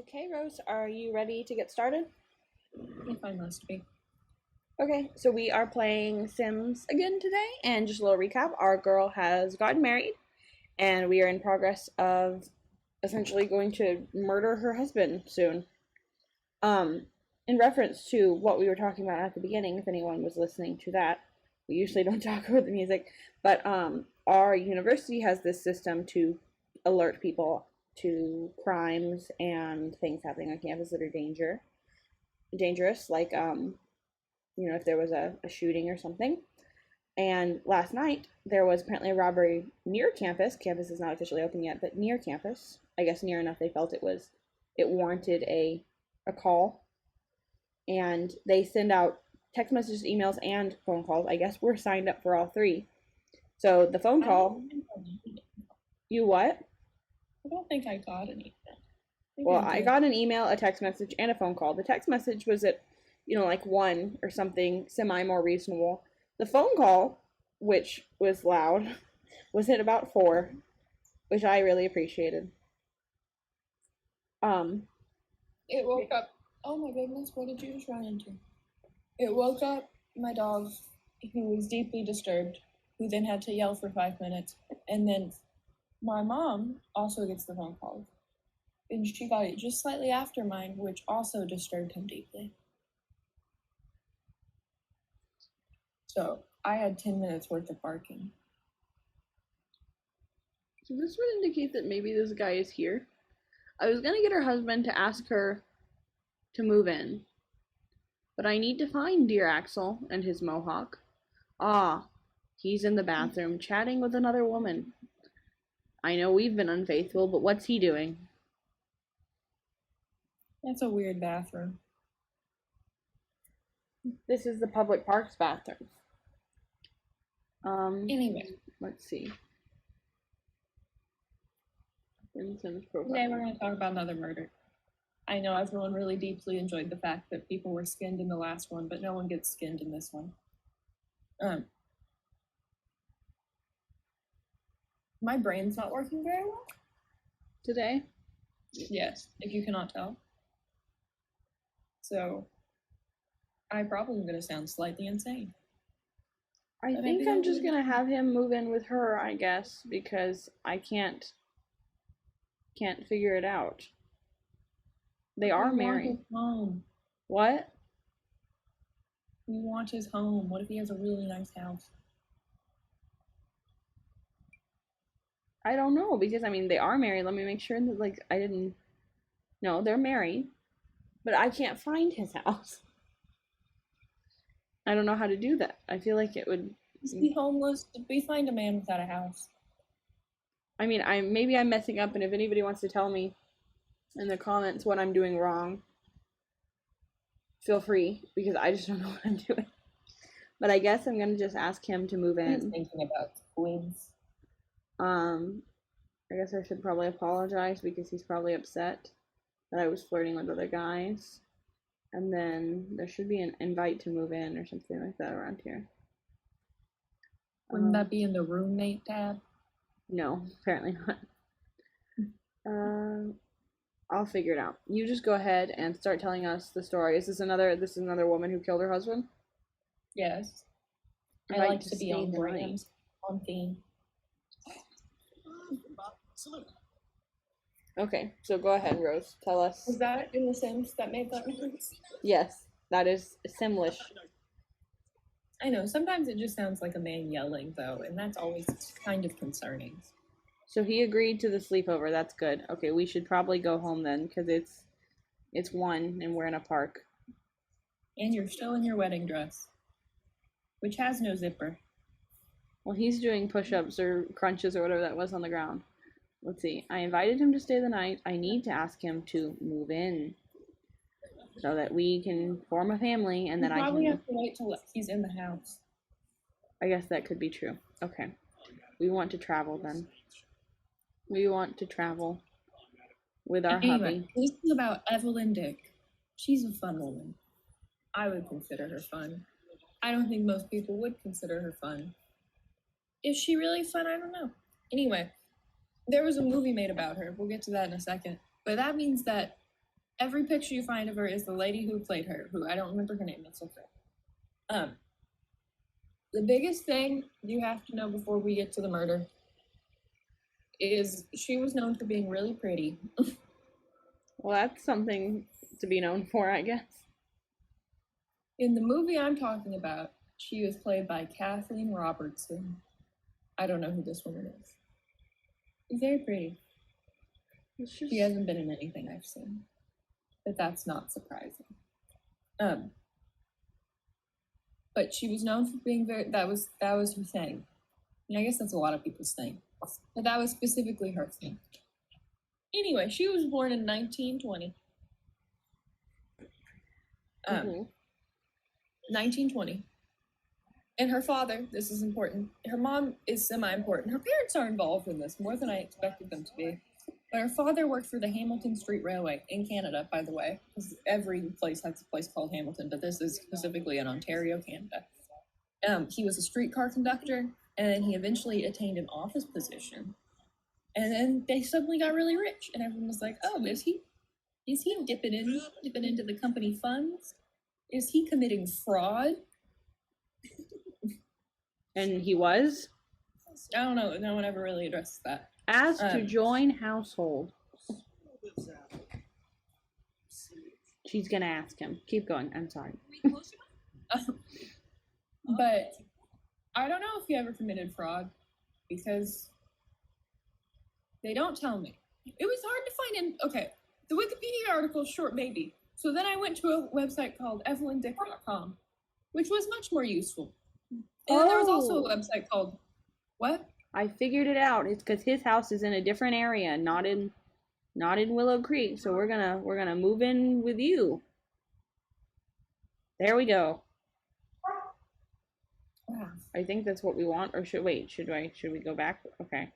Okay, Rose, are you ready to get started? If I must be. Okay, so we are playing Sims again today, and just a little recap. Our girl has gotten married, and we are in progress of essentially going to murder her husband soon. Um, in reference to what we were talking about at the beginning, if anyone was listening to that, we usually don't talk about the music, but our university has this system to alert people to crimes and things happening on campus that are dangerous, like if there was a shooting or something. And last night there was apparently a robbery near campus. Campus is not officially open yet, but near campus. I guess near enough they felt it warranted a call. And they send out text messages, emails, and phone calls. I guess we're signed up for all three. So the phone call. You what? I don't think I got anything. Well, I got an email, a text message, and a phone call. The text message was at, like 1 or something, semi more reasonable. The phone call, which was loud, was at about 4, which I really appreciated. It woke up. Oh my goodness, what did you just run into? It woke up my dog, who was deeply disturbed, who then had to yell for 5 minutes. And then my mom also gets the phone call. And she got it just slightly after mine, which also disturbed him deeply. So I had 10 minutes worth of barking. So this would indicate that maybe this guy is here. I was gonna get her husband to ask her to move in, but I need to find dear Axel and his mohawk. Ah, he's in the bathroom chatting with another woman. I know we've been unfaithful, but what's he doing? That's a weird bathroom. This is the public parks bathroom. Anyway. Let's see. Today we're going to talk about another murder. I know everyone really deeply enjoyed the fact that people were skinned in the last one, but no one gets skinned in this one. My brain's not working very well today. Yes, if you cannot tell. So I probably am going to sound slightly insane. I think I'm just going to have him move in with her, I guess, because I can't figure it out. They are married. Home. What? We want his home. What if he has a really nice house? I don't know, because they are married. Let me make sure that No, they're married, but I can't find his house. I don't know how to do that. I feel like it would. Is he homeless? Did we find a man without a house? Maybe I'm messing up, and if anybody wants to tell me in the comments what I'm doing wrong, feel free, because I just don't know what I'm doing. But I guess I'm gonna just ask him to move in. He's thinking about twins. I guess I should probably apologize because he's probably upset that I was flirting with other guys. And then there should be an invite to move in or something like that around here. Wouldn't that be in the roommate tab? No, apparently not. I'll figure it out. You just go ahead and start telling us the story. This is another woman who killed her husband? Yes. I like to be on brand, on theme. Okay, so go ahead, Rose. Tell us. Was that in The Sims that made that reference? Yes, that is Simlish. I know, sometimes it just sounds like a man yelling, though, and that's always kind of concerning. So he agreed to the sleepover. That's good. Okay, we should probably go home then, because it's 1 and we're in a park. And you're still in your wedding dress, which has no zipper. Well, he's doing push-ups or crunches or whatever that was on the ground. Let's see. I invited him to stay the night. I need to ask him to move in so that we can form a family, and then I probably have to wait till he's in the house. I guess that could be true. Okay. We want to travel then. We want to travel with our hubby. This is about Evelyn Dick. She's a fun woman. I would consider her fun. I don't think most people would consider her fun. Is she really fun? I don't know. Anyway, there was a movie made about her. We'll get to that in a second. But that means that Every picture you find of her is the lady who played her, who I don't remember her name. That's okay. The biggest thing you have to know before we get to the murder is she was known for being really pretty. Well, that's something to be known for, I guess. In the movie I'm talking about, she was played by Kathleen Robertson. I don't know who this woman is. She's very pretty. It's just... She hasn't been in anything I've seen, but that's not surprising. But she was known for being very. That was her thing. And I guess that's a lot of people's thing, but that was specifically her thing. Anyway, she was born in 1920. 1920. And her father, this is important. Her mom is semi-important. Her parents are involved in this more than I expected them to be. But her father worked for the Hamilton Street Railway in Canada, by the way, because every place has a place called Hamilton, but this is specifically in Ontario, Canada. He was a streetcar conductor, and then he eventually attained an office position. And then they suddenly got really rich, and everyone was like, "Oh, is he dipping into the company funds? Is he committing fraud?" And he was? I don't know. No one ever really addresses that. Asked to join household. She's gonna ask him. Keep going. I'm sorry. But I don't know if he ever committed fraud because they don't tell me. It was hard to find in. Okay, the Wikipedia article is short, maybe. So then I went to a website called evelyndick.com, which was much more useful. And then there was also a website called what? I figured it out. It's because his house is in a different area, not in Willow Creek. So we're gonna move in with you. There we go. Wow. I think that's what we want. Or should we go back? Okay.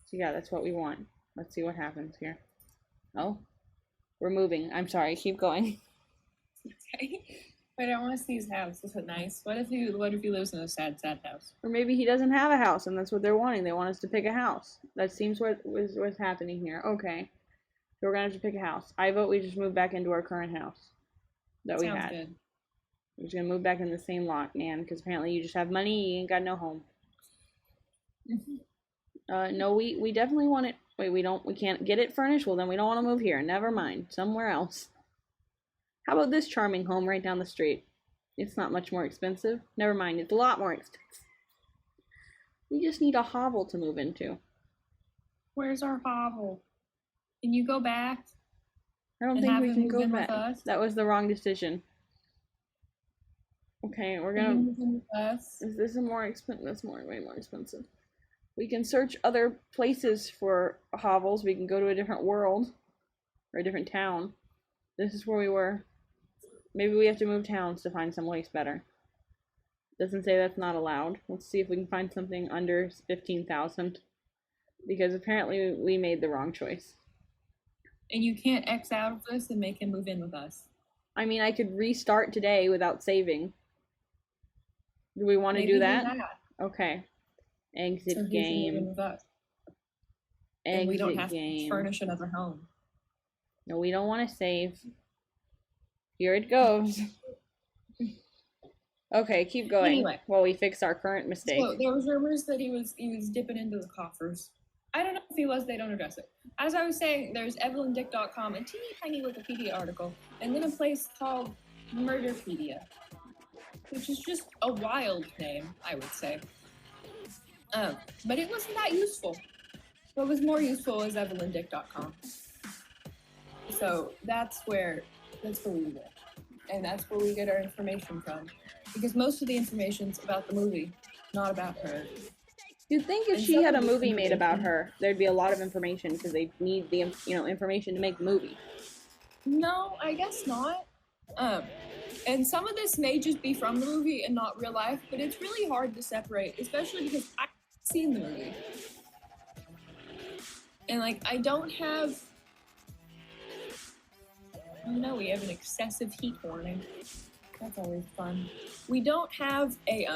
So yeah, that's what we want. Let's see what happens here. Oh, we're moving. I'm sorry. Keep going. Okay. But I want to see his house. Is it nice? What if he lives in a sad house? Or maybe he doesn't have a house, and that's what they're wanting. They want us to pick a house. That seems what's happening here. Okay. So we're gonna have to pick a house. I vote we just move back into our current house that we Sounds had. good. We're just gonna move back in the same lot, man, because apparently you just have money, you ain't got no home. No, we definitely want it. Wait, we can't get it furnished? Well, then we don't want to move here. Never mind. Somewhere else. How about this charming home right down the street? It's not much more expensive. Never mind, it's a lot more expensive. We just need a hovel to move into. Where's our hovel? Can you go back? I don't and think have we him can move go in back. with us? That was the wrong decision. Okay, we're Can you gonna... move in with us? Is this a more expensive? That's way more expensive. We can search other places for hovels. We can go to a different world. Or a different town. This is where we were. Maybe we have to move towns to find someplace better. Doesn't say that's not allowed. Let's see if we can find something under 15,000. Because apparently we made the wrong choice. And you can't X out of this and make him move in with us. I mean, I could restart today without saving. Do we want to Maybe do that? that. Okay. Exit So he can move in game. with us. Exit And we don't have game. to furnish another home. No, we don't want to save. Here it goes. Okay, keep going Anyway. while we fix our current mistake. So there was rumors that he was dipping into the coffers. I don't know if he was. They don't address it. As I was saying, there's evelyndick.com, a teeny tiny Wikipedia article, and then a place called Murderpedia, which is just a wild name, I would say. But it wasn't that useful. What was more useful was evelyndick.com. So that's where we went. And that's where we get our information from. Because most of the information's about the movie, not about her. You'd think if And she some had a of the movie made about information- her, there'd be a lot of information because they need the information to make the movie. No, I guess not. And some of this may just be from the movie and not real life, but it's really hard to separate, especially because I've seen the movie. And like, I don't have... Oh no, we have an excessive heat warning. That's always fun. We don't have a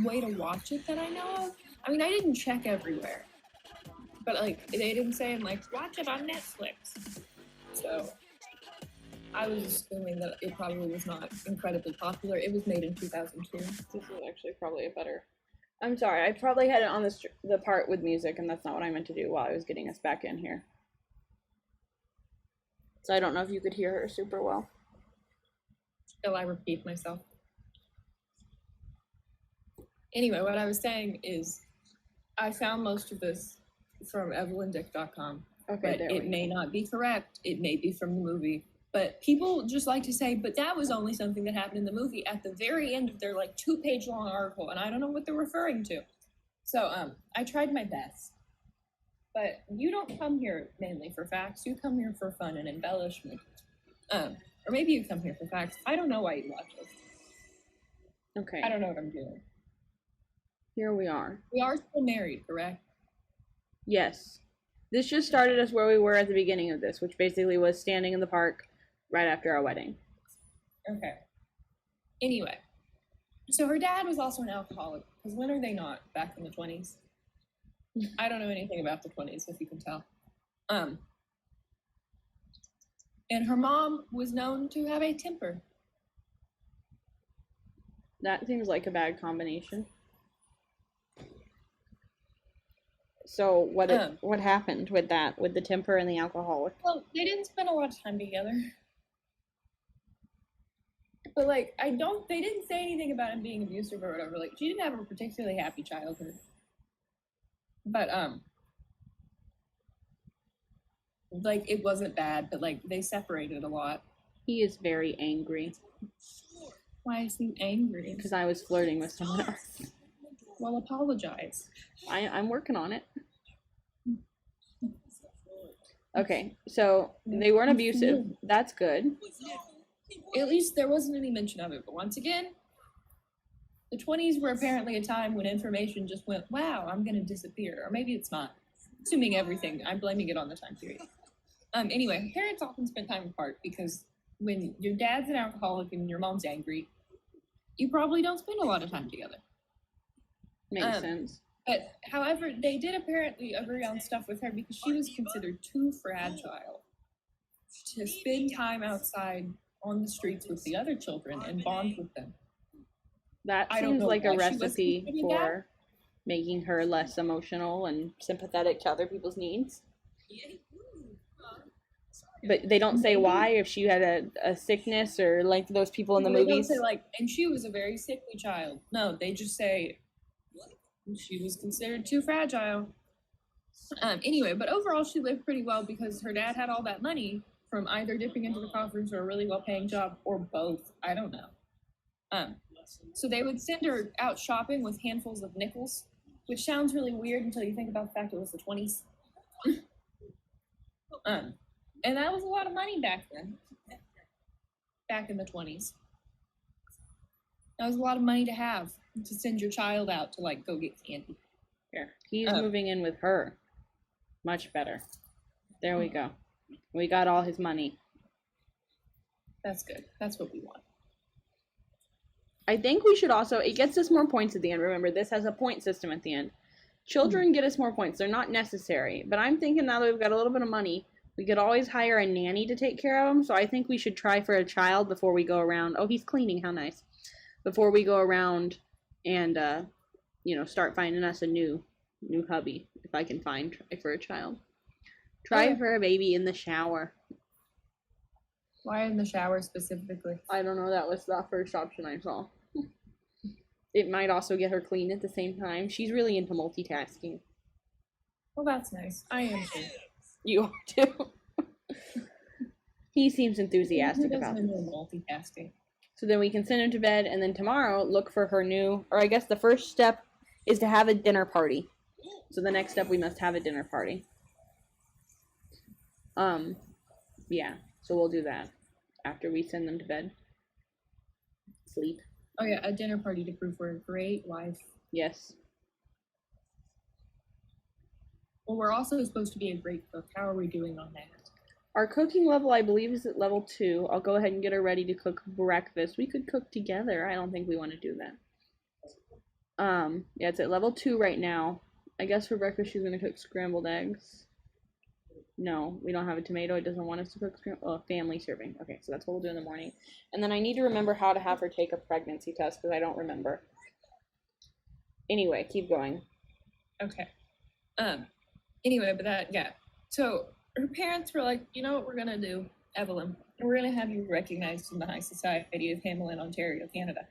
way to watch it that I know of. I mean, I didn't check everywhere. But like, they didn't say, like, watch it on Netflix. so I was assuming that it probably was not incredibly popular. It was made in 2002. This is actually probably a better. I'm sorry, I probably had it on the part with music, and that's not what I meant to do while I was getting us back in here. So I don't know if you could hear her super well. Shall I repeat myself? Anyway, what I was saying is I found most of this from evelyndick.com. Okay, But it may not be correct. It may be from the movie. But people just like to say, but that was only something that happened in the movie at the very end of their like 2-page long article, and I don't know what they're referring to. So I tried my best. But you don't come here mainly for facts. You come here for fun and embellishment. Or maybe you come here for facts. I don't know why you watch this. Okay. I don't know what I'm doing. Here we are. We are still married, correct? Yes. This just started us where we were at the beginning of this, which basically was standing in the park right after our wedding. Okay. Anyway, so her dad was also an alcoholic, because when are they not back in the 20s? I don't know anything about the 20s, if you can tell. And her mom was known to have a temper. That seems like a bad combination. So what happened with that, with the temper and the alcoholic? Well, they didn't spend a lot of time together. But like, they didn't say anything about him being abusive or whatever. Like, she didn't have a particularly happy childhood. But like, it wasn't bad, but like, they separated a lot. He is very angry. Why is he angry? Because I was flirting with someone else. Well, apologize. I'm working on it. Okay, so they weren't abusive. That's good. At least there wasn't any mention of it. But once again, the 20s were apparently a time when information just went, wow, I'm going to disappear. Or maybe it's not. Assuming everything. I'm blaming it on the time period. Anyway, parents often spend time apart because when your dad's an alcoholic and your mom's angry, you probably don't spend a lot of time together. Makes sense. But, however, they did apparently agree on stuff with her because she was considered too fragile to spend time outside on the streets with the other children and bond with them. That seems like a recipe for making her less emotional and sympathetic to other people's needs. But they don't say why, if she had a sickness or like those people in the movies. They don't say like, and she was a very sickly child. No, they just say she was considered too fragile. Anyway, but overall she lived pretty well because her dad had all that money from either dipping into the coffers or a really well-paying job or both. I don't know. So they would send her out shopping with handfuls of nickels, which sounds really weird until you think about the fact it was the 20s. And that was a lot of money back then. Back in the 20s. That was a lot of money to have to send your child out to like go get candy. Here, he's moving in with her. Much better. There we go. We got all his money. That's good. That's what we want. I think we should also, it gets us more points at the end. Remember, this has a point system at the end. Children get us more points. They're not necessary. But I'm thinking now that we've got a little bit of money, we could always hire a nanny to take care of them. So I think we should try for a child before we go around. Oh, he's cleaning. How nice. Before we go around and, start finding us a new hubby. If I can find for a child. Try for a baby in the shower. Why in the shower specifically? I don't know. That was the first option I saw. It might also get her clean at the same time. She's really into multitasking. Well, that's nice. I am too. You are too. He seems enthusiastic about it. Multitasking. So then we can send him to bed, and then tomorrow look for her new, or I guess the first step is to have a dinner party. So the next step, we must have a dinner party. Yeah. So we'll do that after we send them to bed. Sleep. Oh yeah, a dinner party to prove we're a great wife. Yes. Well, we're also supposed to be a great cook. How are we doing on that? Our cooking level, I believe, is at level 2. I'll go ahead and get her ready to cook breakfast. We could cook together. I don't think we want to do that. Yeah, it's at level 2 right now. I guess for breakfast she's going to cook scrambled eggs. No, we don't have a tomato. It doesn't want us to cook family serving. Okay, so that's what we'll do in the morning. And then I need to remember how to have her take a pregnancy test because I don't remember. Anyway, keep going. Okay. Anyway, but that, yeah. So her parents were like, you know what we're gonna do, Evelyn? We're gonna have you recognized in the High Society of Hamlin, Ontario, Canada.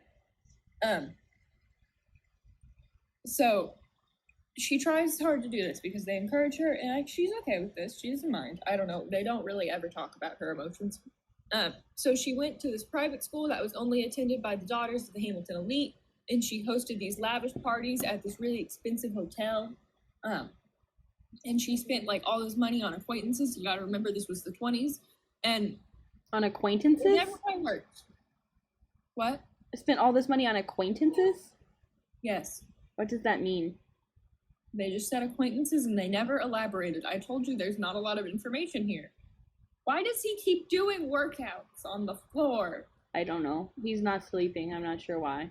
So she tries hard to do this because they encourage her, and like, she's okay with this. She doesn't mind. I don't know. They don't really ever talk about her emotions. So she went to this private school that was only attended by the daughters of the Hamilton elite, and she hosted these lavish parties at this really expensive hotel. And she spent like all this money on acquaintances. You got to remember this was the 20s, and On acquaintances? it never quite worked. What? Spent all this money on acquaintances? Yes. What does that mean? They just said acquaintances and they never elaborated. I told you there's not a lot of information here. Why does he keep doing workouts on the floor? I don't know. He's not sleeping. I'm not sure why.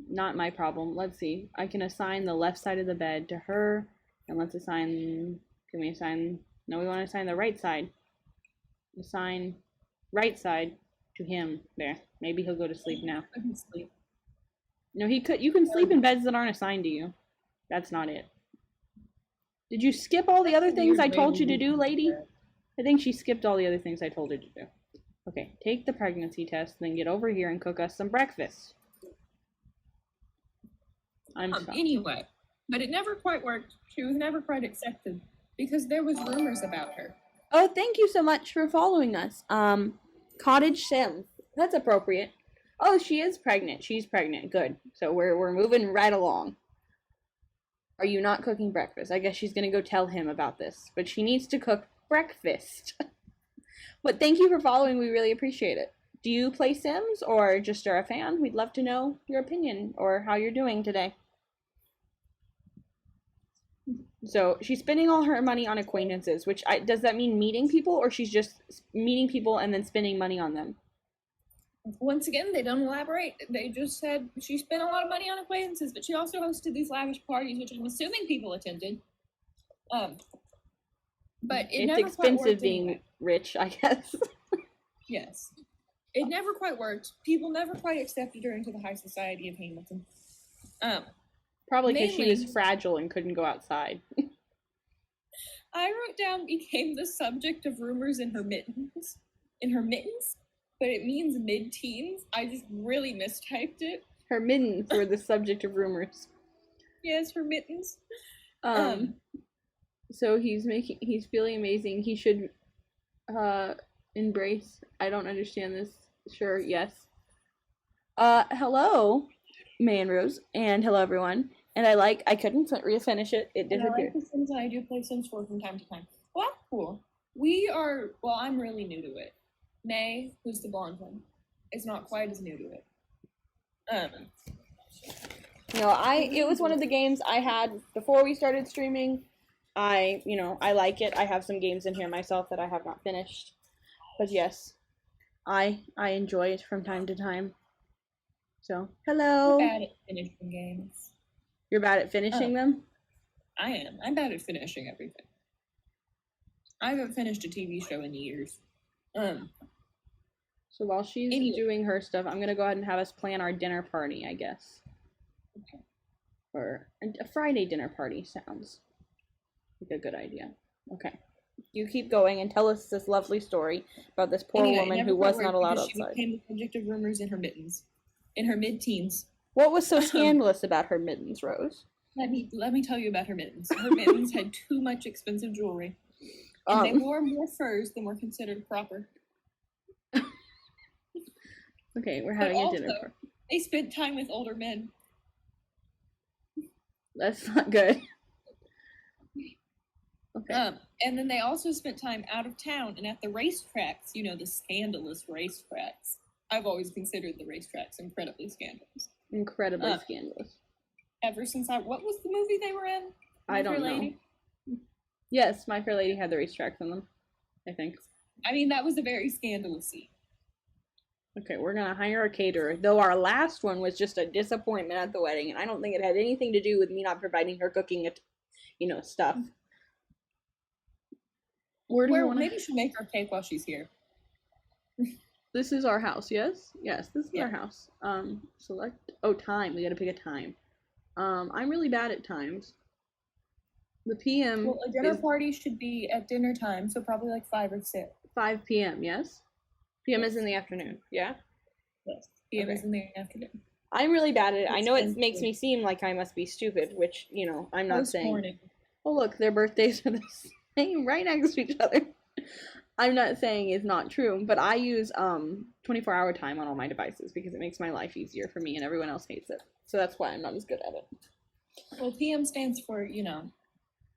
Not my problem. Let's see. I can assign the left side of the bed to her. And let's assign... Can we assign... No, we want to assign the right side. Assign right side to him. There. Maybe he'll go to sleep now. I can sleep. No, he could. You can sleep in beds that aren't assigned to you. That's not it. Did you skip all the other things I told you to do, lady? I think she skipped all the other things I told her to do. Okay, take the pregnancy test, then get over here and cook us some breakfast. I'm sorry. Anyway, but it never quite worked. She was never quite accepted because there was rumors about her. Oh, thank you so much for following us. Cottage Sims. That's appropriate. Oh, she is pregnant. She's pregnant. Good. So we're moving right along. Are you not cooking breakfast? I guess she's gonna go tell him about this, but she needs to cook breakfast. But thank you for following. We really appreciate it. Do you play Sims or just are a fan? We'd love to know your opinion or how you're doing today. So she's spending all her money on acquaintances, which does that mean meeting people, or she's just meeting people and then spending money on them? Once again, they don't elaborate. They just said she spent a lot of money on acquaintances, but she also hosted these lavish parties, which I'm assuming people attended. But it it's never expensive quite worked being anyway. rich, I guess. Yes. It never quite worked. People never quite accepted her into the High Society of Hamilton. Probably because she was Mainly- fragile and couldn't go outside. I wrote down became the subject of rumors in her mittens. In her mittens? But it means mid-teens. I just really mistyped it. Her mittens were the subject of rumors. Yes, her mittens. So he's feeling amazing. He should embrace. I don't understand this. Sure, yes. Hello, Manrose, and hello everyone. And I couldn't finish it. It And I disappeared. like the Sims, and I do play Sims 4 from time to time. Well, that's cool. I'm really new to it. May, who's the blonde one, is not quite as new to it. No, it was one of the games I had before we started streaming. I like it. I have some games in here myself that I have not finished. But yes, I enjoy it from time to time. So, hello. I'm bad at finishing games. You're bad at finishing them? I am. I'm bad at finishing everything. I haven't finished a TV show in years. So while she's Anyway. doing her stuff, I'm gonna go ahead and have us plan our dinner party, I guess. Okay. Or a Friday dinner party sounds like a good idea. Okay. You keep going and tell us this lovely story about this poor Anyway, it woman never who quite was worked not allowed because outside. She became the subject of rumors in her mittens. In her mid-teens. What was so scandalous about her mittens, Rose? Let me tell you about her mittens. Her mittens had too much expensive jewelry. And they wore more furs than were considered proper. Okay, we're having a dinner also- party. They spent time with older men. That's not good. Okay. And then they also spent time out of town and at the racetracks, the scandalous racetracks. I've always considered the racetracks incredibly scandalous. Incredibly scandalous. Ever since what was the movie they were in? I don't My Fair know. Lady? Yes, My Fair Lady had the racetracks in them, I think. I mean, that was a very scandalous scene. Okay, we're gonna hire a caterer. Though our last one was just a disappointment at the wedding, and I don't think it had anything to do with me not providing her cooking, stuff. Where do you Where want to? maybe she'll make her cake while she's here. This is our house. Yes, yes. This is Yeah. our house. Select. Oh, time. We got to pick a time. I'm really bad at times. The PM Well, a dinner is party should be at dinner time, so probably like 5 or 6. 5 p.m. Yes. PM is in the afternoon. Yeah. Yes. PM is Okay. in the afternoon. I'm really bad at it. I It's know it been makes good. me seem like I must be stupid, which I'm not Post saying. morning. Oh, look, their birthdays are the same, right next to each other. I'm not saying it's not true, but I use 24-hour time on all my devices because it makes my life easier for me and everyone else hates it. So that's why I'm not as good at it. Well, PM stands for,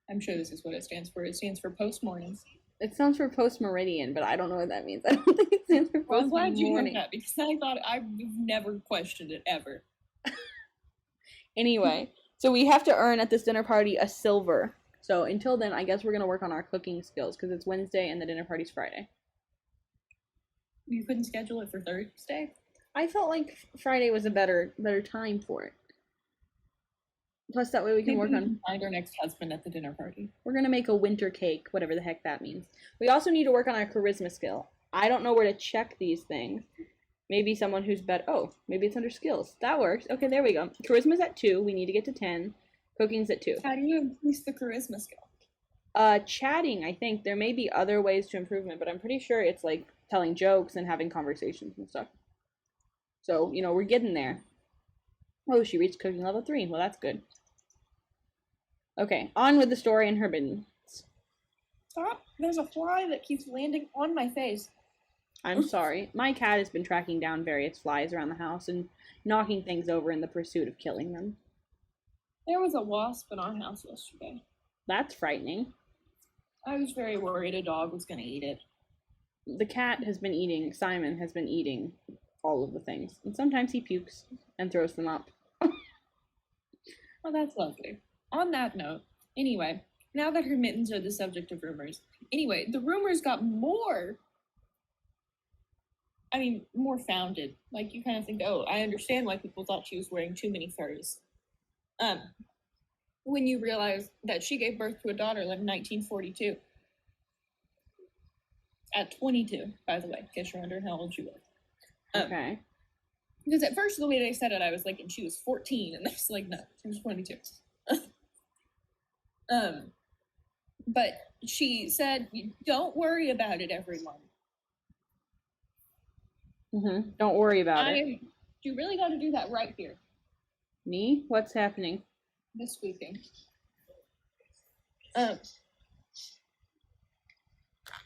I'm sure this is what it stands for. It stands for post morning. It sounds for post meridian, but I don't know what that means. I don't think it stands for Well, I'm post glad you know morning. that because I thought I've never questioned it ever. Anyway, so we have to earn at this dinner party a silver. So until then, I guess we're gonna work on our cooking skills because it's Wednesday and the dinner party's Friday. You couldn't schedule it for Thursday? I felt like Friday was a better time for it. Plus, that way we can Maybe work we on. can find our next husband at the dinner party. We're gonna make a winter cake, whatever the heck that means. We also need to work on our charisma skill. I don't know where to check these things. Maybe someone who's better. Oh, maybe it's under skills. That works. Okay, there we go. Charisma's at 2. We need to get to 10. Cooking's at 2. How do you increase the charisma skill? Chatting. I think there may be other ways to improvement, but I'm pretty sure it's like telling jokes and having conversations and stuff. So we're getting there. Oh, she reached cooking level 3. Well, that's good. Okay, on with the story and her bidden. Stop! There's a fly that keeps landing on my face. I'm sorry. My cat has been tracking down various flies around the house and knocking things over in the pursuit of killing them. There was a wasp in our house yesterday. That's frightening. I was very worried a dog was going to eat it. The cat has been eating, Simon has been eating all of the things. And sometimes he pukes and throws them up. Well, that's lovely. On that note, anyway, now that her mittens are the subject of rumors, the rumors got more founded. Like, you kind of think, oh, I understand why people thought she was wearing too many furs. When you realize that she gave birth to a daughter in 1942. At 22, by the way, in case you're wondering how old she was. Okay. Because at first, the way they said it, I was like, and she was 14, and I was like, no, she was 22. But she said, don't worry about it, everyone. Don't worry about it. You really got to do that right here. Me? What's happening? This weekend.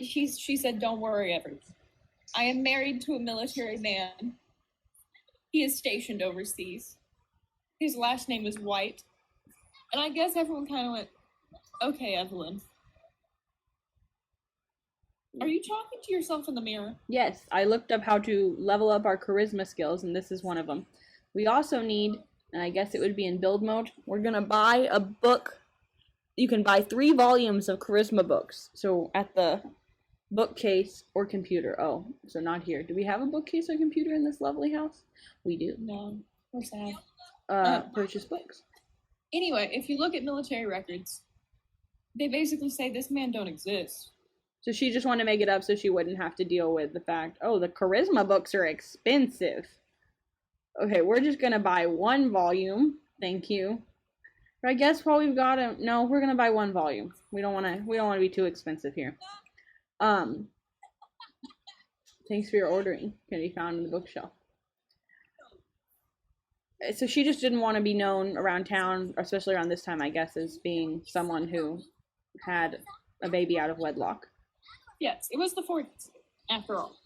She said, don't worry, everyone. I am married to a military man. He is stationed overseas. His last name is White. And I guess everyone kind of went, okay, Evelyn. Are you talking to yourself in the mirror? Yes, I looked up how to level up our charisma skills, and this is one of them. We also need, and I guess it would be in build mode, we're going to buy a book. You can buy 3 volumes of charisma books. So at the bookcase or computer. Oh, so not here. Do we have a bookcase or computer in this lovely house? We do. No, we're sad. Purchase books. Anyway, if you look at military records, they basically say this man don't exist. So she just wanted to make it up so she wouldn't have to deal with the fact, oh, the charisma books are expensive. Okay, we're just going to buy 1 volume. Thank you. But I guess while we've got it, no, we're going to buy 1 volume. We don't want to be too expensive here. Thanks for your ordering. Can be found in the bookshelf. So she just didn't want to be known around town, especially around this time, I guess, as being someone who had a baby out of wedlock. Yes, it was the 40s, after all.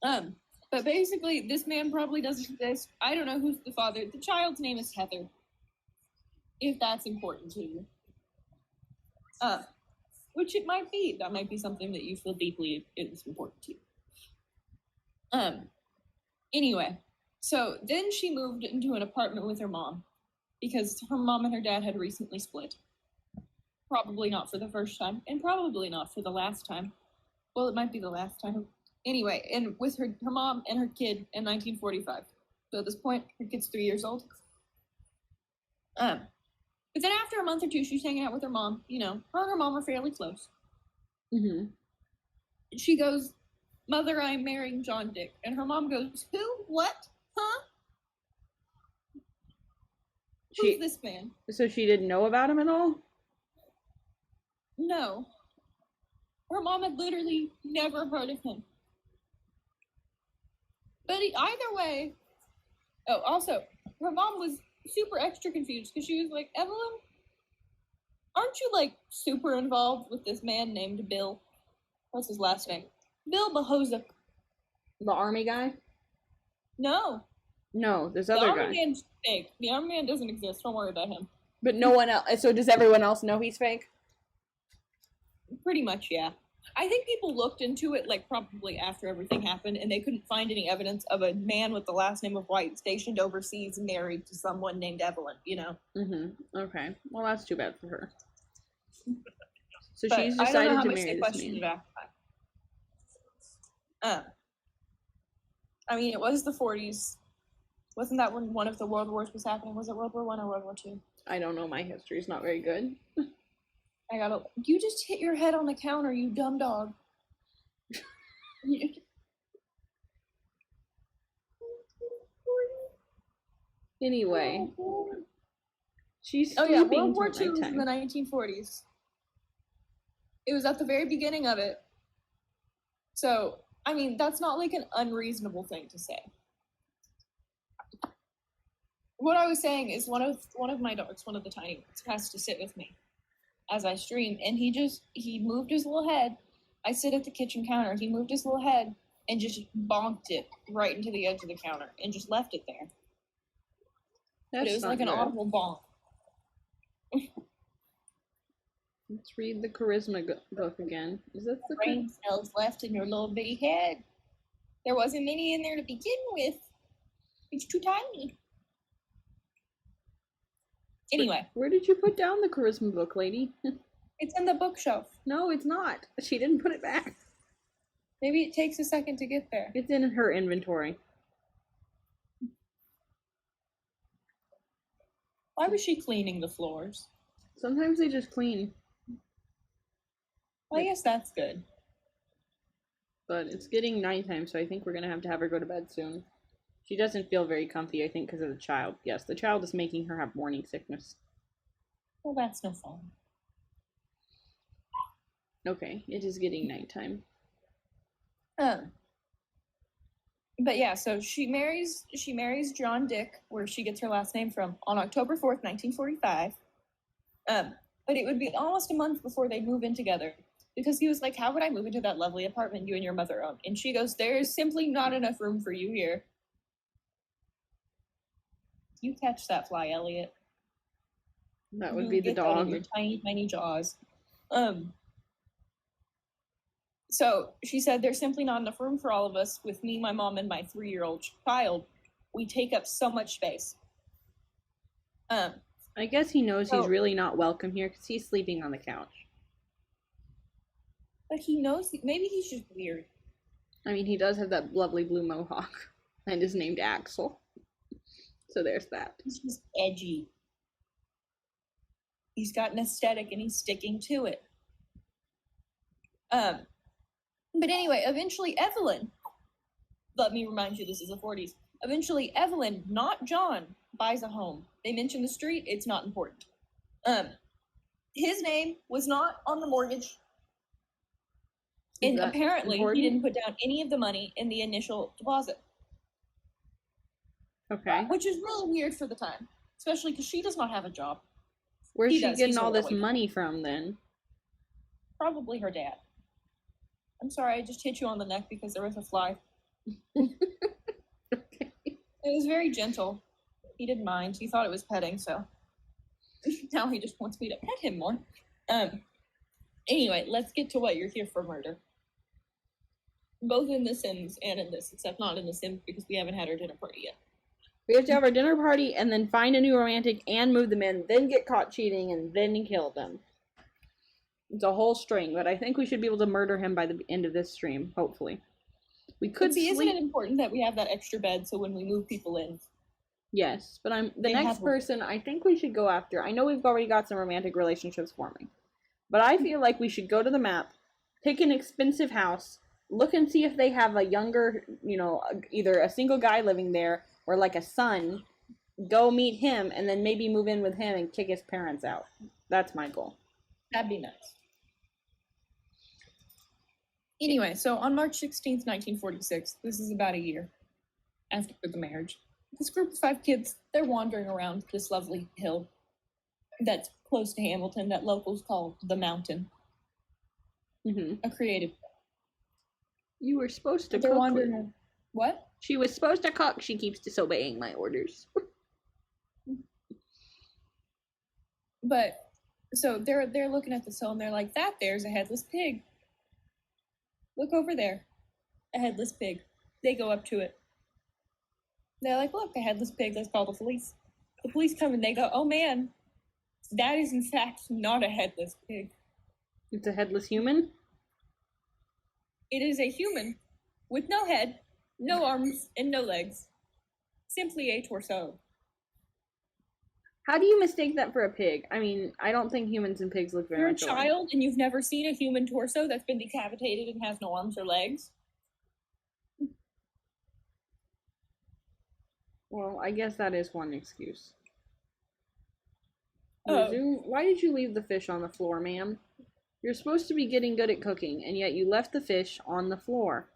But basically, this man probably doesn't exist. I don't know who's the father. The child's name is Heather. If that's important to you. Which it might be. That might be something that you feel deeply is important to you. Anyway, so then she moved into an apartment with her mom because her mom and her dad had recently split. Probably not for the first time, and probably not for the last time. Well, it might be the last time. Anyway, and with her mom and her kid in 1945. So at this point, her kid's 3 years old. But then after a month or two, she's hanging out with her mom. Her and her mom are fairly close. Mm-hmm. She goes, "Mother, I'm marrying John Dick." And her mom goes, "Who? What? Huh? Who's this man?" So she didn't know about him at all? No. Her mom had literally never heard of him. But either way, oh, also, her mom was super extra confused because she was like, "Evelyn, aren't you like super involved with this man named Bill? What's his last name? Bill Bahozuk." The army guy? No. No, this The other army guy. man's fake. The army man doesn't exist. Don't worry about him. But no one else. So does everyone else know he's fake? Pretty much, yeah. I think people looked into it like probably after everything happened, and they couldn't find any evidence of a man with the last name of White stationed overseas married to someone named Evelyn. You know. Mm-hmm. Okay. Well, that's too bad for her. So But she's I don't know decided how to much marry they this questioned man. it after that. I mean, it was the 40s. Wasn't that when one of the world wars was happening? Was it World War I or World War II? I don't know. My history is not very good. You just hit your head on the counter, you dumb dog. Anyway, she's Oh sleeping yeah, World War till II was in the nighttime. 1940s. It was at the very beginning of it. So, I mean, that's not like an unreasonable thing to say. What I was saying is one of my dogs, one of the tiny ones, has to sit with me as I stream, and he moved his little head. I sit at the kitchen counter. He moved his little head and just bonked it right into the edge of the counter and just left it there. But it was like an audible bonk. Let's read the charisma book again. Is this the brain cells left in your little bitty head? There wasn't many in there to begin with. It's too tiny. Anyway. Where did you put down the charisma book, lady? It's in the bookshelf. No, it's not. She didn't put it back. Maybe it takes a second to get there. It's in her inventory. Why was she cleaning the floors? Sometimes they just clean. Well, I guess that's good. But it's getting nighttime, so I think we're going to have her go to bed soon. She doesn't feel very comfy, I think, because of the child. Yes, the child is making her have morning sickness. Well, that's no fun. Okay, it is getting nighttime. But yeah, so she marries John Dick, where she gets her last name from, on October 4th, 1945. But it would be almost a month before they move in together. Because he was like, "How would I move into that lovely apartment you and your mother own?" And she goes, "There is simply not enough room for you here." You catch that fly, Elliot. That would be the dog. Your tiny, tiny jaws. So she said, "There's simply not enough room for all of us. With me, my mom, and my 3-year-old child, we take up so much space." I guess he knows he's really not welcome here because he's sleeping on the couch. But he knows, maybe he's just weird. I mean, he does have that lovely blue mohawk and is named Axel. So there's that. He's just edgy. He's got an aesthetic and he's sticking to it. But anyway, eventually Evelyn, let me remind you, this is the 40s. Eventually Evelyn, not John, buys a home. They mention the street, it's not important. His name was not on the mortgage. And apparently he didn't put down any of the money in the initial deposit. Okay. Which is really weird for the time, especially because she does not have a job. Where's she getting all this money from then? Probably her dad. I'm sorry, I just hit you on the neck because there was a fly. Okay. It was very gentle. He didn't mind. He thought it was petting, so now he just wants me to pet him more. Anyway, let's get to what you're here for, murder. Both in The Sims and in this, except not in The Sims because we haven't had our dinner party yet. We have to have our dinner party and then find a new romantic and move them in, then get caught cheating and then kill them. It's a whole string, but I think we should be able to murder him by the end of this stream, hopefully. We could see, isn't it important that we have that extra bed so when we move people in? Yes, but the next person I think we should go after. I know we've already got some romantic relationships forming. But I feel like we should go to the map, pick an expensive house, look and see if they have a younger, either a single guy living there or like a son. Go meet him and then maybe move in with him and kick his parents out. That's my goal. That'd be nice. Anyway, so on March 16th, 1946, this is about a year after the marriage, this group of 5 kids, they're wandering around this lovely hill that's close to Hamilton that locals call the Mountain. A creative. You were supposed to They're cook. wandering. What? She was supposed to cook. She keeps disobeying my orders. But so they're looking at the hill and they're like, "That there's a headless pig. Look over there, a headless pig." They go up to it. They're like, "Look, a headless pig. Let's call the police." The police come and they go, "Oh man, that is in fact not a headless pig. It's a headless human? It is a human with no head, no arms, and no legs. Simply a torso." How do you mistake that for a pig? I mean, I don't think humans and pigs look very You're a much alike. child and you've never seen a human torso that's been decapitated and has no arms or legs? Well, I guess that is one excuse. Oh. Why did you leave the fish on the floor, ma'am? You're supposed to be getting good at cooking, and yet you left the fish on the floor.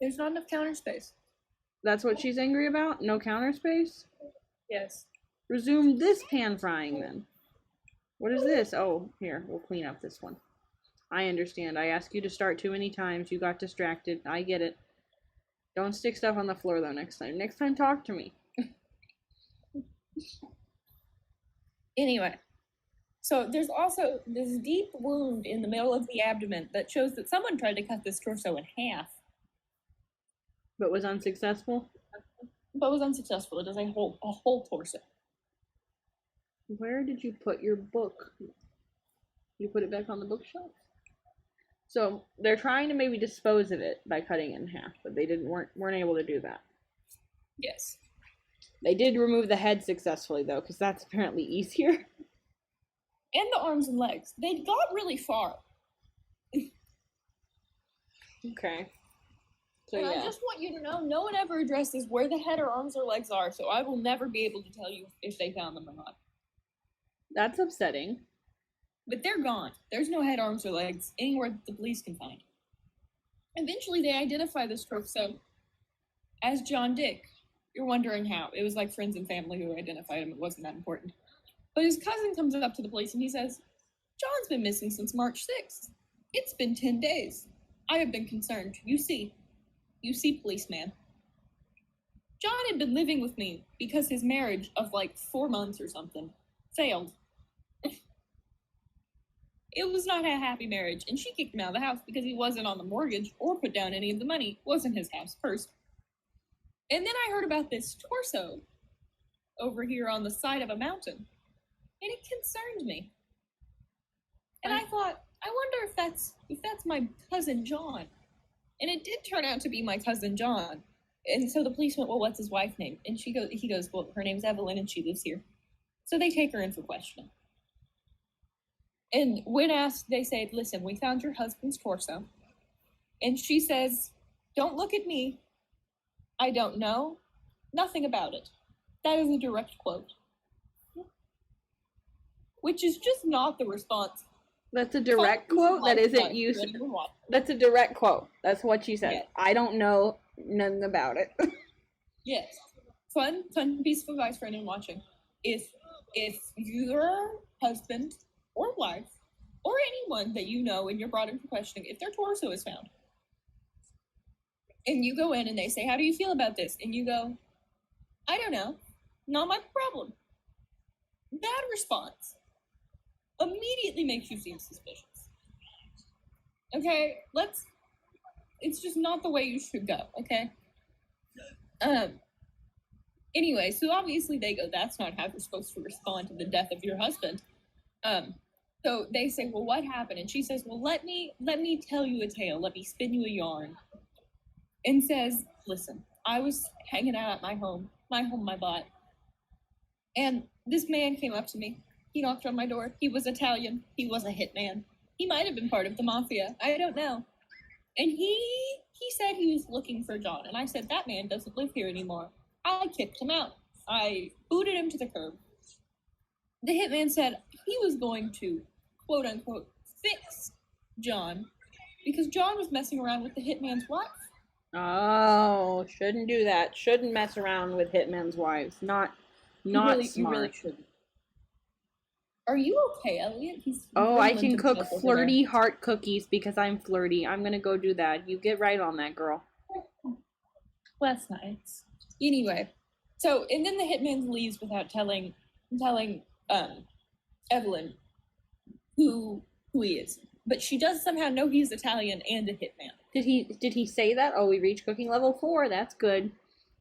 There's not enough counter space. That's what she's angry about? No counter space? Yes. Resume this pan frying, then. What is this? Oh, here, we'll clean up this one. I understand. I asked you to start too many times. You got distracted. I get it. Don't stick stuff on the floor, though, next time. Next time, talk to me. Anyway, so there's also this deep wound in the middle of the abdomen that shows that someone tried to cut this torso in half, But was unsuccessful? but was unsuccessful. It is a whole torso. Where did you put your book? You put it back on the bookshelf? So they're trying to maybe dispose of it by cutting it in half, but they weren't able to do that. Yes. They did remove the head successfully though, because that's apparently easier. And the arms and legs. They got really far. Okay. So And yeah, I just want you to know, no one ever addresses where the head or arms or legs are, so I will never be able to tell you if they found them or not. that's upsetting. But they're gone. There's no head, arms, or legs anywhere that the police can find. Eventually, they identify this torso as John Dick. You're wondering how. It was like friends and family who identified him. It wasn't that important. But his cousin comes up to the police and he says, "John's been missing since March 6th. It's been 10 days. I have been concerned. You see, policeman. John had been living with me because his marriage of like 4 months or something failed. It was not a happy marriage, and she kicked him out of the house because he wasn't on the mortgage or put down any of the money. It wasn't his house first. And then I heard about this torso over here on the side of a mountain, and it concerned me. And I thought, I wonder if that's my cousin John. And it did turn out to be my cousin John. And so the police went, "Well, what's his wife's name?" And he goes, "Well, her name's Evelyn and she lives here." So they take her in for questioning. And when asked, they say, "Listen, we found your husband's torso." And she says, "Don't look at me. I don't know nothing about it." That is a direct quote. Which is just not the response. That's a direct quote. That isn't you. That's a direct quote. That's what she said. Yeah. I don't know nothing about it. Yes. Fun piece of advice for anyone watching. If your husband or wife or anyone that you know and you're brought in for questioning, if their torso is found, and you go in and they say, "How do you feel about this?" and you go, "I don't know. Not my problem." That response immediately makes you seem suspicious. Okay? It's just not the way you should go, okay? Anyway, so obviously they go, "That's not how you're supposed to respond to the death of your husband." So they say, "Well, what happened?" And she says, "Well, let me tell you a tale. Let me spin you a yarn." And says, "Listen, I was hanging out at my home I bought. And this man came up to me. He knocked on my door. He was Italian. He was a hitman. He might have been part of the mafia. I don't know. And he said he was looking for John, and I said, that man doesn't live here anymore. I kicked him out. I booted him to the curb. The hitman said he was going to, quote unquote, fix John because John was messing around with the hitman's wife. Oh, shouldn't do that. Shouldn't mess around with hitmen's wives. Not smart. You really shouldn't. Are you okay, Elliot? Oh, I can cook flirty heart cookies because I'm flirty. I'm gonna go do that. You get right on that, girl. That's nice. Anyway, so and then the hitman leaves without telling Evelyn who he is. But she does somehow know he's Italian and a hitman. Did he say that? Oh, we reached cooking level 4. That's good.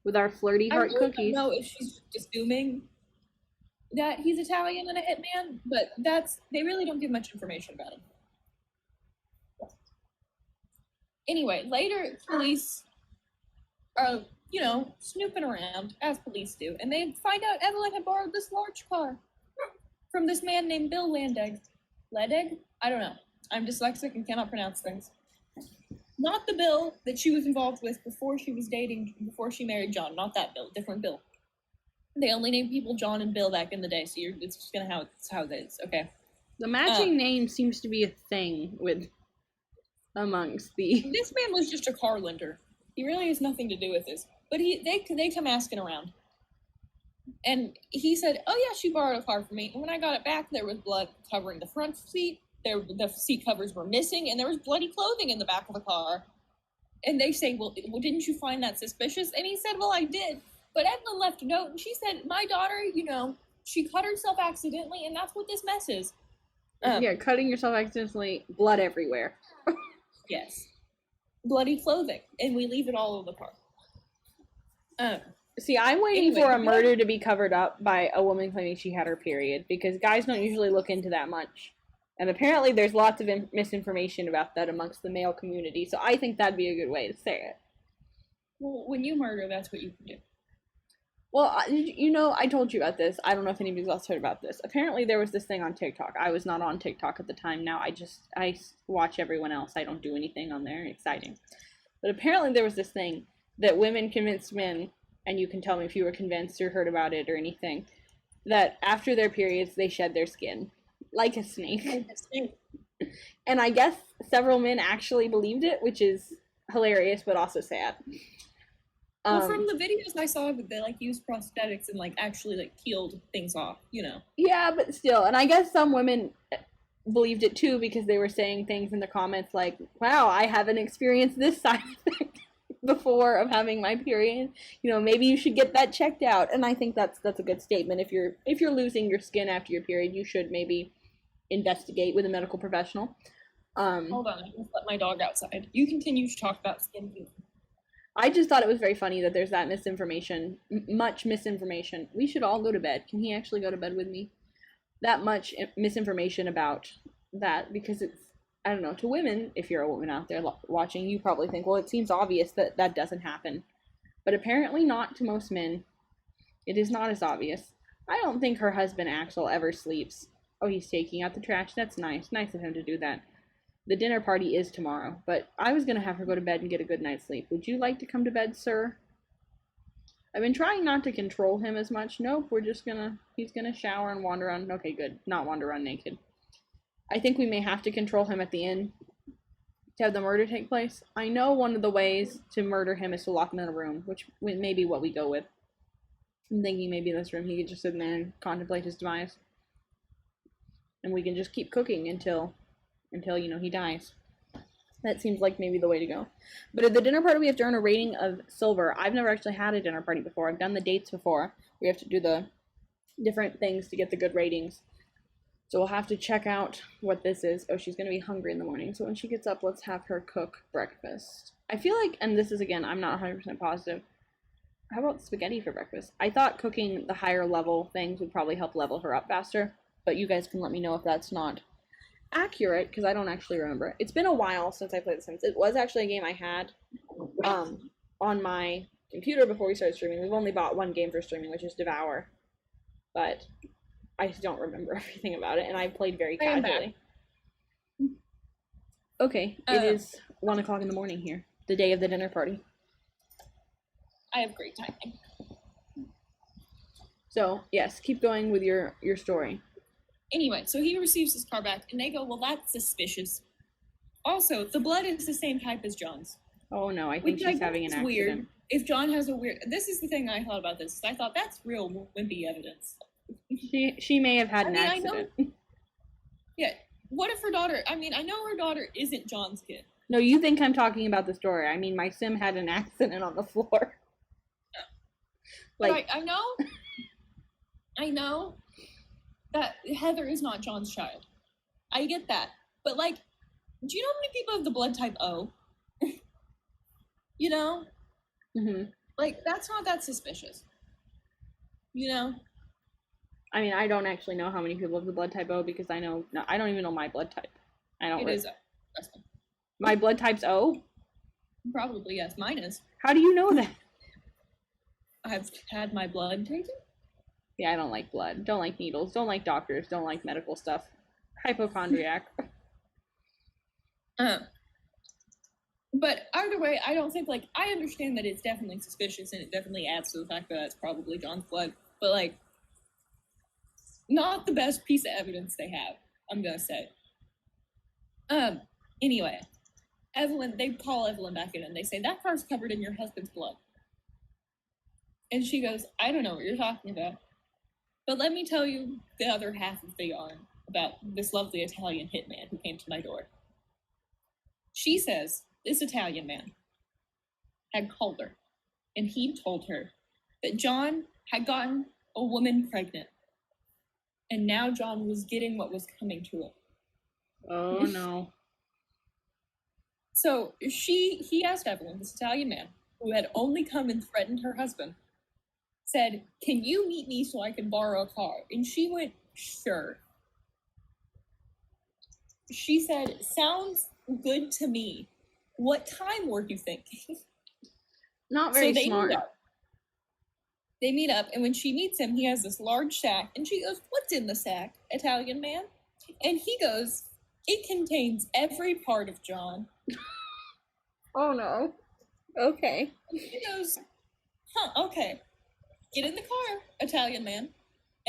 With our flirty heart cookies. I don't know if she's assuming that he's Italian and a hitman, but they really don't give much information about him. Anyway, later police are, snooping around, as police do, and they find out Evelyn had borrowed this large car from this man named Bill Landeg. Ledeg? I don't know. I'm dyslexic and cannot pronounce things. Not the Bill that she was involved with before she married John. Not that Bill, different Bill. They only named people John and Bill back in the day, so it's just how it is, okay? The matching name seems to be a thing amongst the... This man was just a car lender. He really has nothing to do with this. But they come asking around. And he said, oh yeah, she borrowed a car from me. And when I got it back, there was blood covering the front seat. The seat covers were missing, and there was bloody clothing in the back of the car. And they say, well, didn't you find that suspicious? And he said, well, I did. But Evelyn left a note, and she said, my daughter, she cut herself accidentally, and that's what this mess is. Yeah, cutting yourself accidentally, blood everywhere. Yes. Bloody clothing, and we leave it all over the car. See, I'm waiting for a murder to be covered up by a woman claiming she had her period, because guys don't usually look into that much. And apparently there's lots of misinformation about that amongst the male community, so I think that'd be a good way to say it. Well, when you murder, that's what you can do. Well, I told you about this. I don't know if anybody's else heard about this. Apparently there was this thing on TikTok. I was not on TikTok at the time. Now I watch everyone else. I don't do anything on there exciting. But apparently there was this thing that women convinced men, and you can tell me if you were convinced or heard about it or anything, that after their periods they shed their skin. Like a snake. And I guess several men actually believed it, which is hilarious but also sad. Well, from the videos I saw, they used prosthetics and actually peeled things off, Yeah, but still, and I guess some women believed it too because they were saying things in the comments like, "Wow, I haven't experienced this side effect before of having my period. Maybe you should get that checked out." And I think that's a good statement. If you're losing your skin after your period, you should maybe investigate with a medical professional. Hold on, I just let my dog outside. You continue to talk about skin healing. I just thought it was very funny that there's that misinformation, much misinformation. We should all go to bed. Can he actually go to bed with me? That much misinformation about that, because it's, I don't know, to women, if you're a woman out there watching, you probably think, well, it seems obvious that that doesn't happen. But apparently not to most men. It is not as obvious. I don't think her husband, Axel, ever sleeps. Oh, he's taking out the trash. That's nice. Nice of him to do that. The dinner party is tomorrow, but I was going to have her go to bed and get a good night's sleep. Would you like to come to bed, sir? I've been trying not to control him as much. Nope, he's gonna shower and wander around. Okay, good. Not wander around naked. I think we may have to control him at the end to have the murder take place. I know one of the ways to murder him is to lock him in a room, which may be what we go with. I'm thinking maybe in this room he could just sit in there and contemplate his demise. And we can just keep cooking until he dies. That seems like maybe the way to go. But at the dinner party, we have to earn a rating of silver. I've never actually had a dinner party before. I've done the dates before. We have to do the different things to get the good ratings. So we'll have to check out what this is. Oh, she's going to be hungry in the morning. So when she gets up, let's have her cook breakfast. I feel like, and this is again, I'm not 100% positive. How about spaghetti for breakfast? I thought cooking the higher level things would probably help level her up faster. But you guys can let me know if that's not accurate, because I don't actually remember it. It's been a while since I played The Sims. It was actually a game I had on my computer before we started streaming. We've only bought one game for streaming, which is Devour. But I don't remember everything about it, and I played very casually. Okay, it is 1 o'clock in the morning here, the day of the dinner party. I have great timing. So, yes, keep going with your story. Anyway, so he receives his car back, and they go, well, that's suspicious. Also, the blood is the same type as John's. Oh no, I think she's having an accident. Weird. If John has a weird... This is the thing I thought about this. I thought, that's real wimpy evidence. She may have had an accident. Yeah. What if her daughter... I mean, I know her daughter isn't John's kid. No, you think I'm talking about the story. I mean, my sim had an accident on the floor. Like, I know... I know that Heather is not John's child. I get that. But, like, do you know how many people have the blood type O? You know? Mm-hmm. Like, that's not that suspicious. You know? I mean, I don't actually know how many people have the blood type O because I don't even know my blood type. I don't. It is O. My blood type's O? Probably, yes. Mine is. How do you know that? I've had my blood taken. Yeah, I don't like blood. Don't like needles. Don't like doctors. Don't like medical stuff. Hypochondriac. But either way, I don't think, like, I understand that it's definitely suspicious and it definitely adds to the fact that it's probably John's blood. But, like, not the best piece of evidence they have, I'm gonna say. Anyway, they call Evelyn back in and they say, that car's covered in your husband's blood. And she goes, I don't know what you're talking about. But let me tell you the other half of the yarn about this lovely Italian hitman who came to my door. She says this Italian man had called her, and he told her that John had gotten a woman pregnant, and now John was getting what was coming to him. Oh no. So he asked Evelyn, this Italian man, who had only come and threatened her husband, said, can you meet me so I can borrow a car? And she went, sure. She said, sounds good to me. What time were you thinking? Not very smart. They meet up, and when she meets him, he has this large sack, and she goes, what's in the sack, Italian man? And he goes, it contains every part of John. Oh no. Okay. And she goes, okay. Get in the car, Italian man.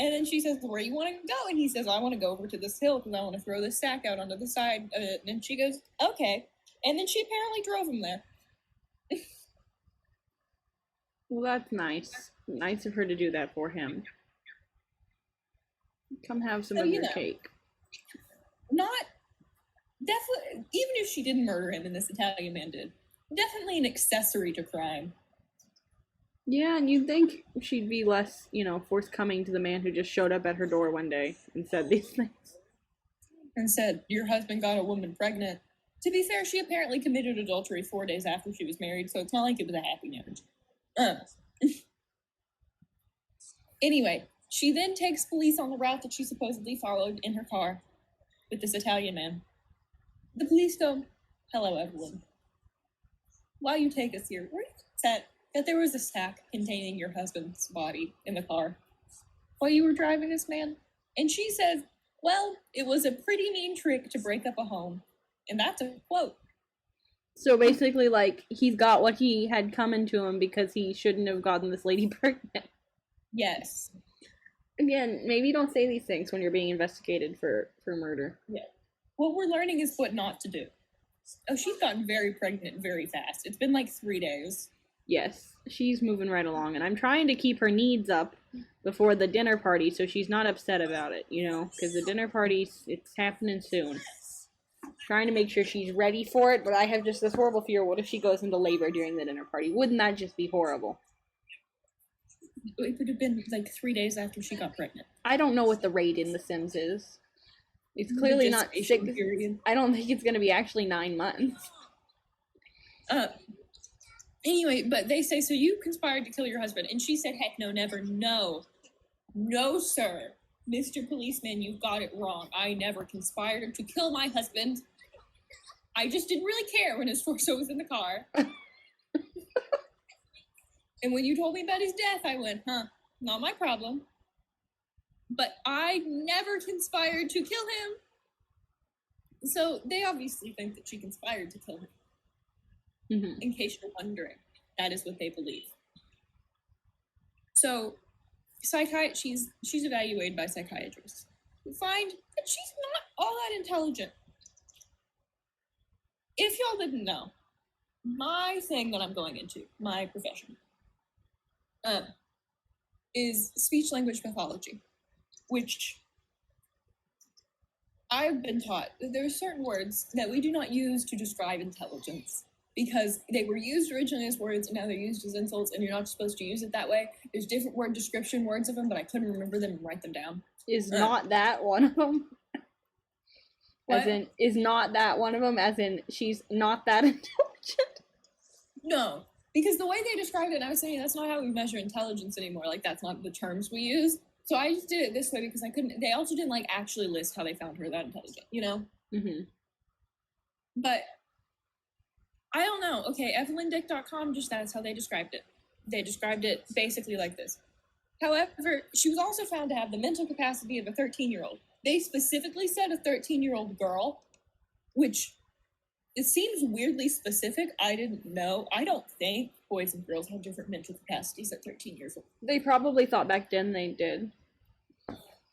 And then she says, where you want to go? And he says, I want to go over to this hill because I want to throw this sack out onto the side of it. And she goes, okay. And then she apparently drove him there. Well, that's nice. Nice of her to do that for him. Come have some of your cake. Definitely, even if she didn't murder him and this Italian man did, definitely an accessory to crime. Yeah, and you'd think she'd be less, forthcoming to the man who just showed up at her door one day and said these things. And said, your husband got a woman pregnant. To be fair, she apparently committed adultery 4 days after she was married, so it's not like it was a happy marriage. Anyway, she then takes police on the route that she supposedly followed in her car with this Italian man. The police go, hello, Evelyn. Why you take us here? We're upset that there was a sack containing your husband's body in the car while you were driving this man. And she says, well, it was a pretty mean trick to break up a home. And that's a quote. So basically, like, he's got what he had coming to him because he shouldn't have gotten this lady pregnant. Yes. Again, maybe don't say these things when you're being investigated for murder. Yeah. What we're learning is what not to do. Oh, she's gotten very pregnant very fast. It's been like 3 days. Yes, she's moving right along, and I'm trying to keep her needs up before the dinner party so she's not upset about it, because the dinner party, it's happening soon. Trying to make sure she's ready for it, but I have just this horrible fear, what if she goes into labor during the dinner party? Wouldn't that just be horrible? It would have been like 3 days after she got pregnant. I don't know what the rate in The Sims is. It's clearly not 6. Period. I don't think it's going to be actually 9 months. Anyway, but they say, so you conspired to kill your husband. And she said, heck no, never. No. No, sir. Mr. Policeman, you've got it wrong. I never conspired to kill my husband. I just didn't really care when his torso was in the car. And when you told me about his death, I went, not my problem. But I never conspired to kill him. So they obviously think that she conspired to kill him. Mm-hmm. In case you're wondering, that is what they believe. So, she's evaluated by psychiatrists who find that she's not all that intelligent. If y'all didn't know, my thing that I'm going into, my profession, is speech language pathology, which I've been taught that there are certain words that we do not use to describe intelligence because they were used originally as words and now they're used as insults, and you're not supposed to use it that way. There's different word description words of them, but I couldn't remember them and write them down. Is not that one of them? What? As in, is not that one of them? As in, she's not that intelligent? No, because the way they described it, I was saying that's not how we measure intelligence anymore. Like, that's not the terms we use. So I just did it this way because I couldn't. They also didn't like actually list how they found her that intelligent, you know. Mm-hmm. But I don't know. Okay, EvelynDick.com, just that's how they described it. They described it basically like this. However, she was also found to have the mental capacity of a 13-year-old. They specifically said a 13-year-old girl, which it seems weirdly specific. I didn't know. I don't think boys and girls have different mental capacities at 13 years old. They probably thought back then they did.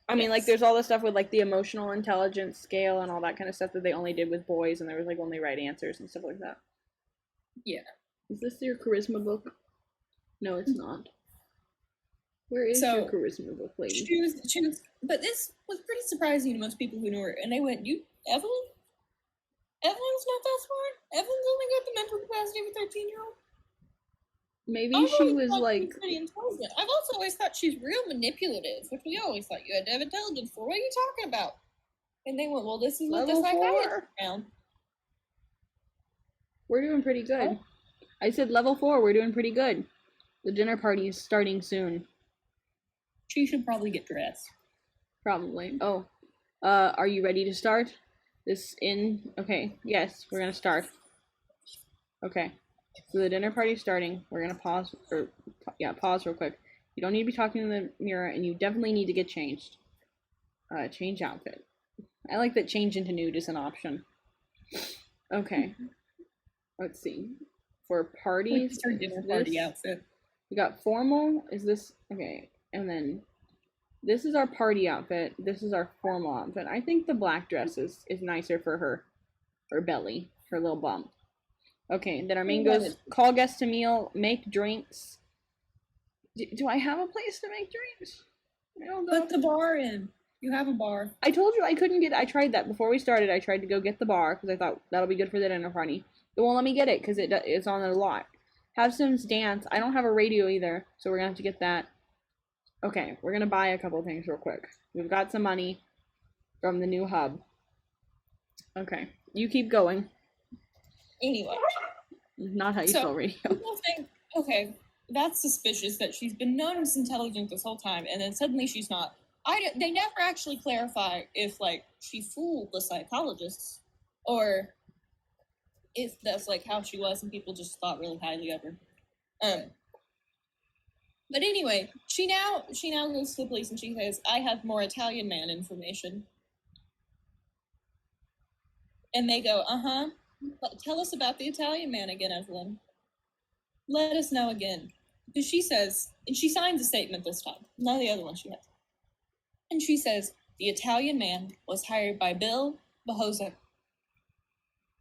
I mean, like, there's all this stuff with, like, the emotional intelligence scale and all that kind of stuff that they only did with boys, and there was, like, only right answers and stuff like that. Yeah. Is this your charisma book? No, it's not. Where is your charisma book, lady? She was, but this was pretty surprising to most people who knew her, and they went, Evelyn? Evelyn's not that smart? Evelyn's only got the mental capacity of a 13-year-old? Maybe she was like pretty intelligent. I've also always thought she's real manipulative, which we always thought you had to have intelligence for. What are you talking about? And they went, well, this is what the psychiatrist found. We're doing pretty good. I said level 4, we're doing pretty good. The dinner party is starting soon. She should probably get dressed. Probably. Oh. Are you ready to start? Okay, yes, we're gonna start. Okay. So the dinner party's starting. We're gonna pause real quick. You don't need to be talking to the mirror, and you definitely need to get changed. Change outfit. I like that change into nude is an option. Okay. Let's see. For parties, our dinner party outfit. We got formal. Is this okay? And then this is our party outfit. This is our formal outfit. I think the black dress is nicer for her belly, her little bump. Okay, then our main goes call guests to meal, make drinks. Do I have a place to make drinks? I don't know. Put the bar in. You have a bar. I told you I couldn't get. I tried that before we started. I tried to go get the bar because I thought that'll be good for the dinner party. It won't let me get it because it's on a lot. Have Sims dance. I don't have a radio either, so we're gonna have to get that. Okay, we're gonna buy a couple of things real quick. We've got some money from the new hub. Okay, you keep going. Anyway. Not how you spell radio. People think, okay, that's suspicious that she's been known as intelligent this whole time, and then suddenly she's not. They never actually clarify if, like, she fooled the psychologists, or if that's, like, how she was and people just thought really highly of her. But anyway, she now goes to the police and she says, I have more Italian man information. And they go, uh-huh. Tell us about the Italian man again, Evelyn. Let us know again. Because she says, and she signs a statement this time, not the other one she has. And she says, the Italian man was hired by Bill Bahoza,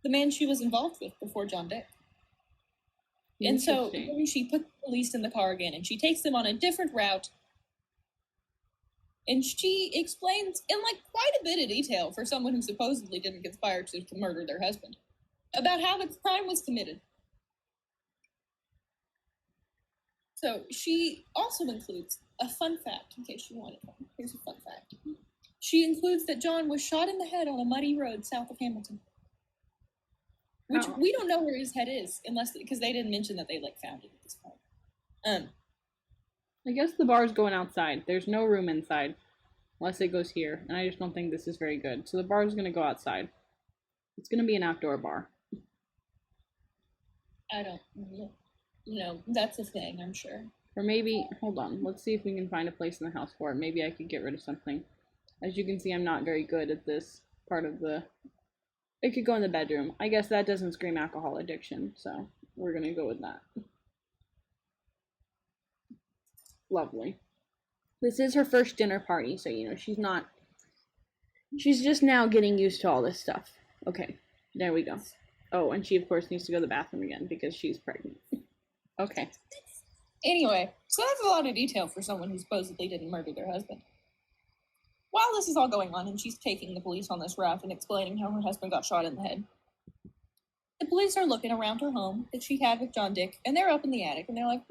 the man she was involved with before John Dick. And so she put the police in the car again, and she takes them on a different route. And she explains in, like, quite a bit of detail for someone who supposedly didn't conspire to murder their husband, about how the crime was committed. So she also includes a fun fact, in case you wanted one. Here's a fun fact. She includes that John was shot in the head on a muddy road south of Hamilton. Which we don't know where his head is, because they didn't mention that they, like, found it at this point. I guess the bar's going outside. There's no room inside, unless it goes here, and I just don't think this is very good. So the bar's gonna go outside. It's gonna be an outdoor bar. I don't know. That's a thing, I'm sure. Or maybe, hold on, let's see if we can find a place in the house for it. Maybe I could get rid of something. As you can see, I'm not very good at this part of the It could go in the bedroom. I guess that doesn't scream alcohol addiction, so we're gonna go with that. Lovely. This is her first dinner party, so she's just now getting used to all this stuff. Okay, there we go. Oh, and she of course needs to go to the bathroom again because she's pregnant. Okay. Anyway, so that's a lot of detail for someone who supposedly didn't murder their husband. While this is all going on and she's taking the police on this route and explaining how her husband got shot in the head, the police are looking around her home that she had with John Dick, and they're up in the attic, and they're like,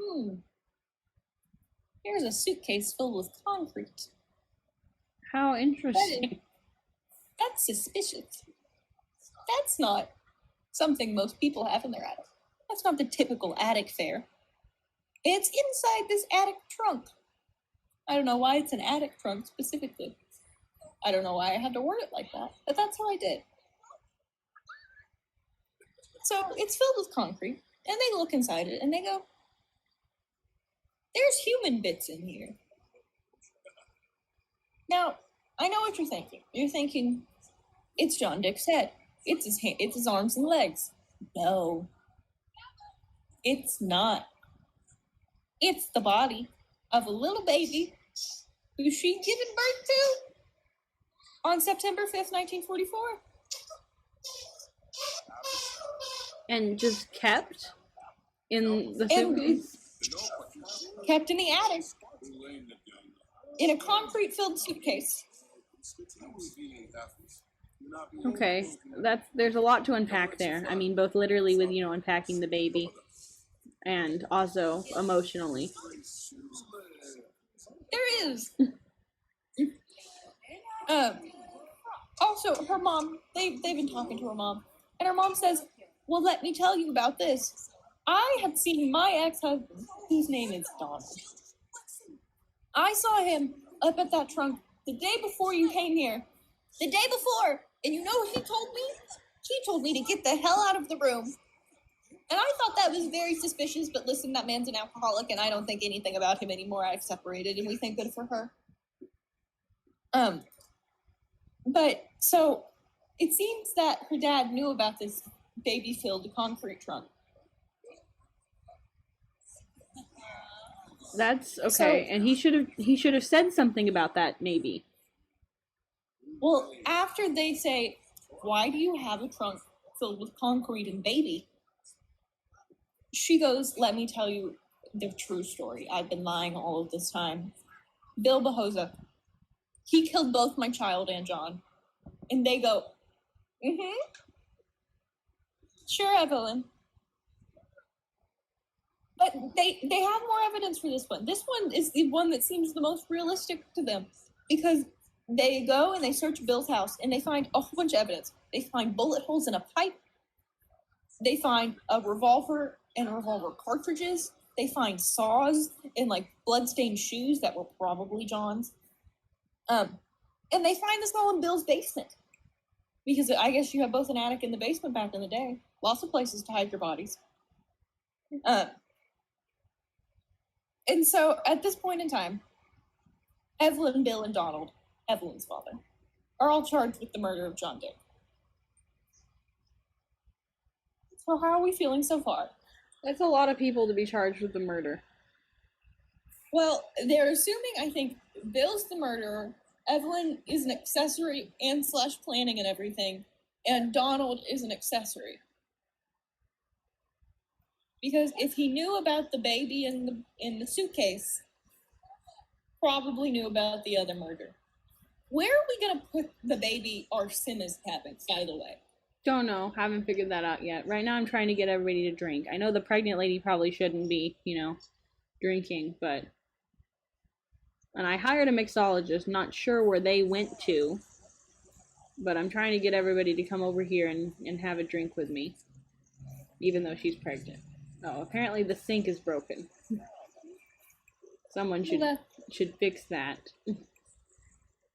here's a suitcase filled with concrete. How interesting. That's suspicious. That's not something most people have in their attic. That's not the typical attic fare. It's inside this attic trunk. I don't know why it's an attic trunk specifically. I don't know why I had to word it like that, but that's how I did. So it's filled with concrete, and they look inside it, and they go, there's human bits in here. Now, I know what you're thinking. You're thinking, it's John Dick's head. It's his arms and legs. No. It's not. It's the body of a little baby who she'd given birth to on September 5th, 1944. And just kept in the suitcase? Kept in the attic. In a concrete-filled suitcase. Okay, there's a lot to unpack there. I mean, both literally with, unpacking the baby and also emotionally. There is. Also, her mom, they've been talking to her mom, and her mom says, well, let me tell you about this. I had seen my ex-husband, whose name is Donald. I saw him up at that trunk the day before you came here. The day before! And you know what he told me? He told me to get the hell out of the room. And I thought that was very suspicious, but listen, that man's an alcoholic, and I don't think anything about him anymore. I've separated, and we think good for her. But, so, it seems that her dad knew about this baby-filled concrete trunk. That's okay, and he should have said something about that, maybe. Well, after they say, why do you have a trunk filled with concrete and baby? She goes, let me tell you the true story. I've been lying all of this time. Bill Bahoza, he killed both my child and John. And they go, sure, Evelyn. But they have more evidence for this one. This one is the one that seems the most realistic to them. Because they go and they search Bill's house and they find a whole bunch of evidence. They find bullet holes in a pipe. They find a revolver and revolver cartridges. They find saws and bloodstained shoes that were probably John's. And they find this all in Bill's basement. Because I guess you have both an attic and the basement back in the day. Lots of places to hide your bodies. And so at this point in time, Evelyn, Bill, and Donald, Evelyn's father, are all charged with the murder of John Dick. So how are we feeling so far? That's a lot of people to be charged with the murder. Well, they're assuming, I think, Bill's the murderer, Evelyn is an accessory and / planning and everything, and Donald is an accessory. Because if he knew about the baby in the suitcase, probably knew about the other murder. Where are we gonna put the baby our Simmons habits, by the way? Don't know. Haven't figured that out yet. Right now I'm trying to get everybody to drink. I know the pregnant lady probably shouldn't be, drinking, but... And I hired a mixologist, not sure where they went to, but I'm trying to get everybody to come over here and have a drink with me, even though she's pregnant. Oh, apparently the sink is broken. Someone should fix that.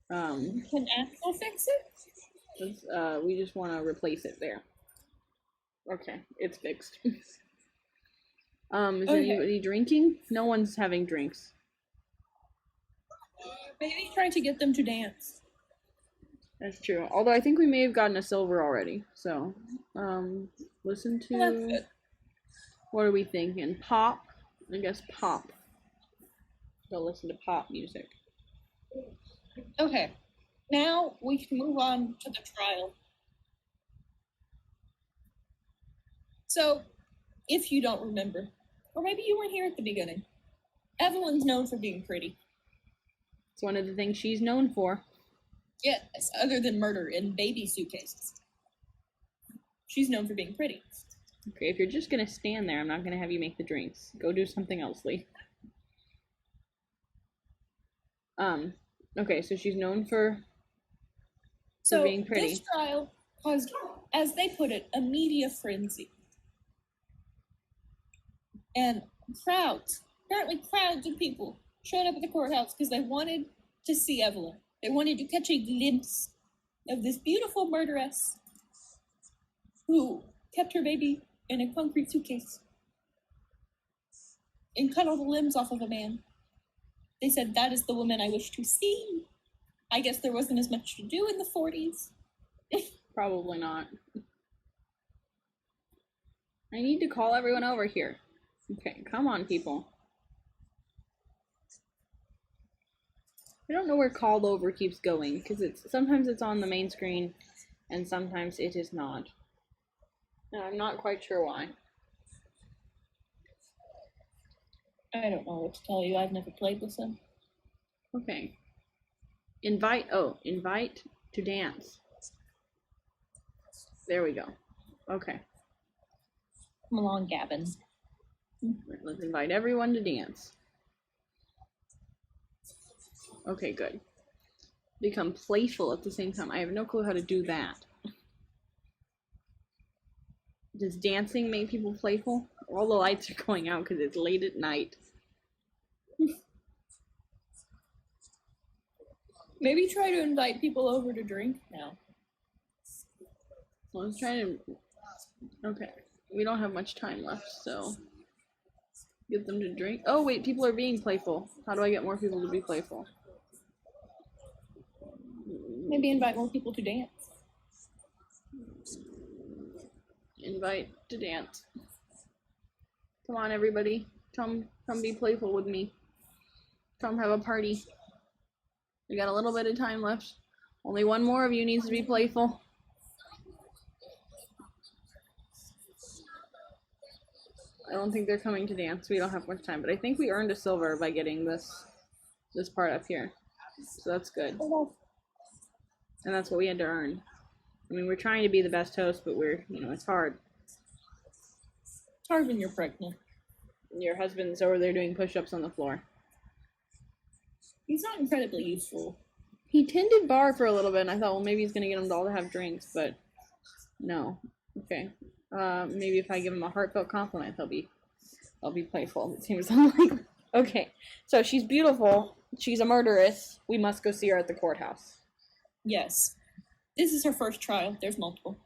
Can Axel fix it? We just want to replace it there. Okay, it's fixed. Is anybody drinking? No one's having drinks. Maybe trying to get them to dance. That's true. Although I think we may have gotten a silver already. So, listen Well, that's to good. what are we thinking? Pop. I guess pop. Go listen to pop music. Okay, now we can move on to the trial. So, if you don't remember, or maybe you weren't here at the beginning, Evelyn's known for being pretty. It's one of the things she's known for. Yes, other than murder and baby suitcases. She's known for being pretty. Okay, if you're just gonna stand there, I'm not gonna have you make the drinks. Go do something else, Lee. Okay, so she's known for So being pretty. this trial caused, as they put it, a media frenzy. And apparently crowds of people showed up at the courthouse because they wanted to see Evelyn. They wanted to catch a glimpse of this beautiful murderess who kept her baby in a concrete suitcase and cut all the limbs off of a man. They said, that is the woman I wish to see. I guess there wasn't as much to do in the 40s. Probably not. I need to call everyone over here. Okay, come on, people. I don't know where called over keeps going, because sometimes it's on the main screen, and sometimes it is not. And I'm not quite sure why. I don't know what to tell you. I've never played this one. Okay. Invite to dance. There we go. Okay. Come along, Gavin. Let's invite everyone to dance. Okay, good. Become playful at the same time. I have no clue how to do that. Does dancing make people playful? All the lights are going out because it's late at night. Maybe try to invite people over to drink now. Well, let's try to... Okay. We don't have much time left, so... Get them to drink. Oh, wait, people are being playful. How do I get more people to be playful? Maybe invite more people to dance. Invite to dance. Come on, everybody. Come be playful with me. Come have a party. We got a little bit of time left. Only one more of you needs to be playful. I don't think they're coming to dance. We don't have much time, but I think we earned a silver by getting this part up here. So that's good. And that's what we had to earn. I mean, we're trying to be the best host, but it's hard. It's hard when you're pregnant. Your husband's over there doing push-ups on the floor. He's not incredibly useful. He tended bar for a little bit, and I thought, well, maybe he's gonna get them all to have drinks, but no. Okay. Maybe if I give him a heartfelt compliment, I'll be playful. It seems unlikely. Okay. So she's beautiful. She's a murderess. We must go see her at the courthouse. Yes. This is her first trial. There's multiple.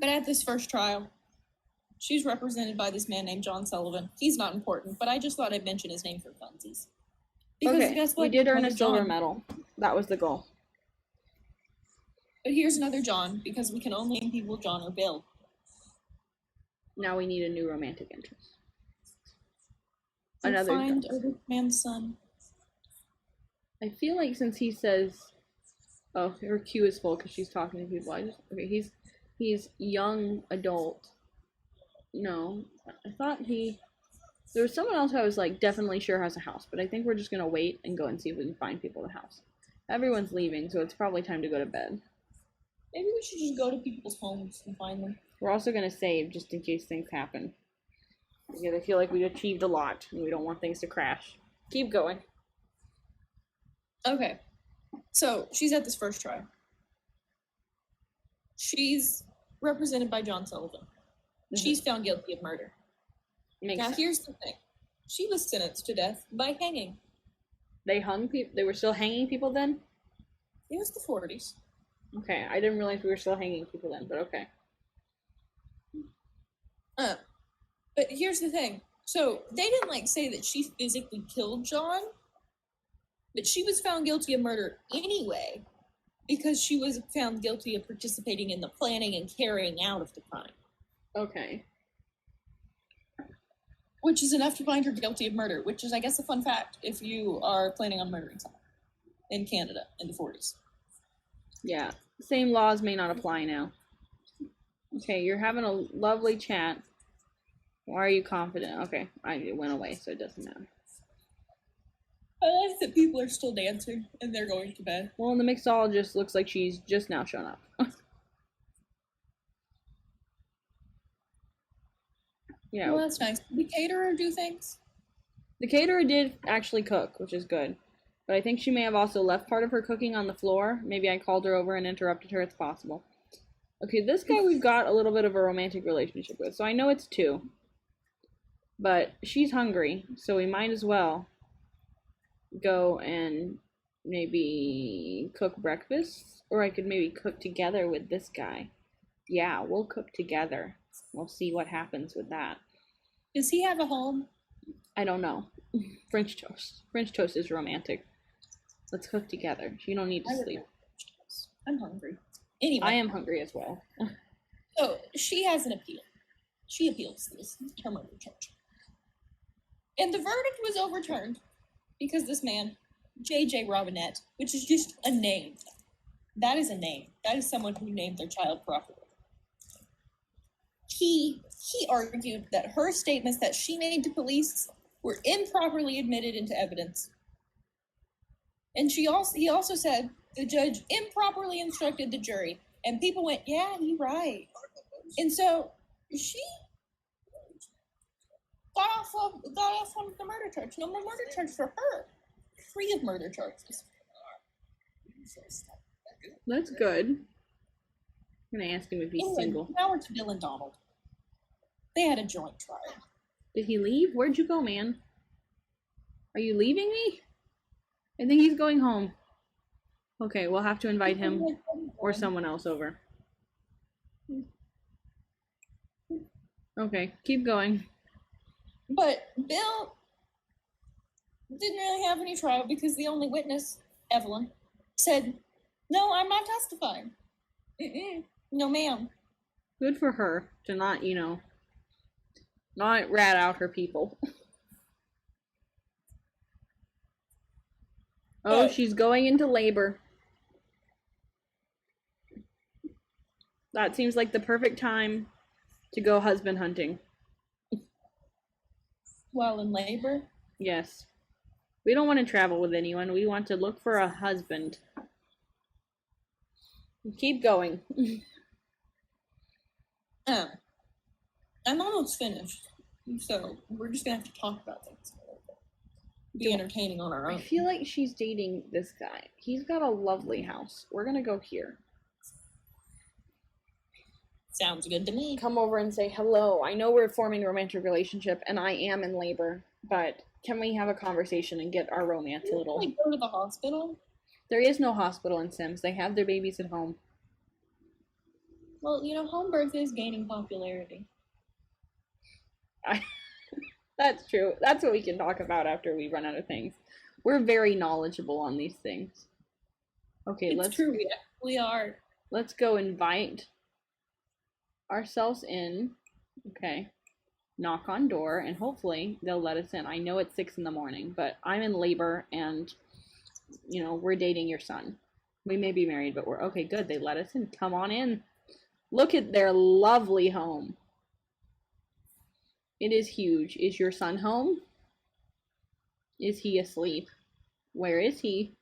But at this first trial, she's represented by this man named John Sullivan. He's not important, but I just thought I'd mention his name for funsies. Because okay. guess what? We did earn a silver John. medal. That was the goal. But here's another John, because we can only name people John or Bill. Now we need a new romantic interest. So Another find John. a rich man's son. I feel like since he says, oh, her queue is full because she's talking to people. Okay, he's young adult. No, I thought there was someone else who I was like definitely sure has a house, but I think we're just gonna wait and go and see if we can find people the house. Everyone's leaving, so it's probably time to go to bed. Maybe we should just go to people's homes and find them. We're also gonna save just in case things happen. Because I feel like we achieved a lot and we don't want things to crash. Keep going. Okay. So, she's at this first trial. She's represented by John Sullivan. Mm-hmm. She's found guilty of murder. Makes Now, sense. here's the thing. She was sentenced to death by hanging. They hung people? They were still hanging people then? It was the 40s. Okay, I didn't realize we were still hanging people then, but okay. But here's the thing. So, they didn't, say that she physically killed John, but she was found guilty of murder anyway because she was found guilty of participating in the planning and carrying out of the crime, Okay. which is enough to find her guilty of murder, which is, I guess, a fun fact if you are planning on murdering someone in Canada in the 40s. Yeah. Same laws may not apply now. Okay, you're having a lovely chat. Why are you confident? Okay, it went away, so it doesn't matter. I like that people are still dancing and they're going to bed. Well, the mixologist looks like she's just now shown up. Yeah. Well, that's nice. Did the caterer do things? The caterer did actually cook, which is good. But I think she may have also left part of her cooking on the floor. Maybe I called her over and interrupted her. It's possible. Okay, this guy we've got a little bit of a romantic relationship with. So I know it's 2. But she's hungry, so we might as well go and maybe cook breakfast. Or I could maybe cook together with this guy. Yeah, we'll cook together. We'll see what happens with that. Does he have a home? I don't know. French toast. French toast is romantic. Let's cook together. You don't need to sleep. I'm hungry. Anyway. I am hungry as well. So she has an appeal. She appeals this her murder charge. And the verdict was overturned because this man, J.J. Robinette, which is just a name. That is a name. That is someone who named their child properly. He argued that her statements that she made to police were improperly admitted into evidence. And he also said the judge improperly instructed the jury. And people went, yeah, you're right. And so she got off on the murder charge. No more murder charge for her. Free of murder charges. That's good. I'm gonna ask him if he's single. Now we're to Bill and Donald. They had a joint trial. Did he leave? Where'd you go, man? Are you leaving me? I think he's going home. Okay, we'll have to invite him or someone else over. Okay, keep going. But Bill didn't really have any trial because the only witness, Evelyn, said, no, I'm not testifying. No, ma'am. Good for her to not, not rat out her people. Oh, she's going into labor. That seems like the perfect time to go husband hunting. While in labor? Yes. We don't want to travel with anyone. We want to look for a husband. Keep going. I'm almost finished. So we're just going to have to talk about things. Be entertaining on our own. I feel like she's dating this guy. He's got a lovely house. We're going to go here. Sounds good to me. Come over and say hello. I know we're forming a romantic relationship and I am in labor, but can we have a conversation and get our romance a little? Like go to the hospital? There is no hospital in Sims. They have their babies at home. Well, home birth is gaining popularity. That's true. That's what we can talk about after we run out of things. We're very knowledgeable on these things. Okay, it's true. We actually are. Let's go invite ourselves in. Okay. Knock on door, and hopefully they'll let us in. I know it's 6 a.m, but I'm in labor, and, we're dating your son. We may be married, but we're okay, good. They let us in. Come on in. Look at their lovely home. It is huge. Is your son home? Is he asleep? Where is he?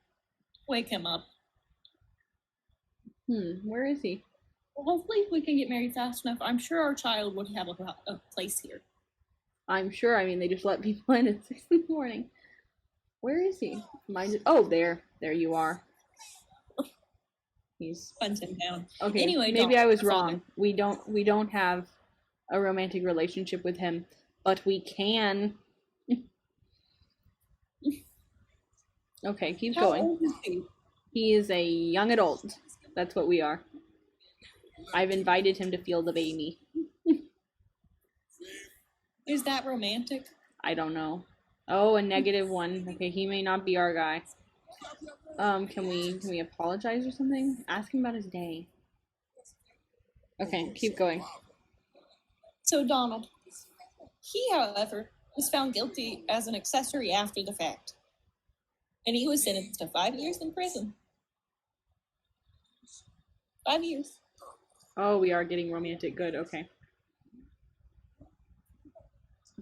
Wake him up. Where is he? Well, hopefully if we can get married fast enough, I'm sure our child would have a place here. I'm sure. I mean, they just let people in at 6 a.m. Where is he? Oh, there. There you are. He's Hunt him down. Okay. Anyway, maybe I was wrong. We don't have a romantic relationship with him, but we can. Okay, keep going. How old is he? He is a young adult. That's what we are. I've invited him to feel the baby. Is that romantic? I don't know. Oh, a -1. Okay, he may not be our guy. Can we apologize or something? Ask him about his day. Okay, keep going. So Donald, he, however, was found guilty as an accessory after the fact, and he was sentenced to 5 years in prison. 5 years. Oh, we are getting romantic. Good, okay.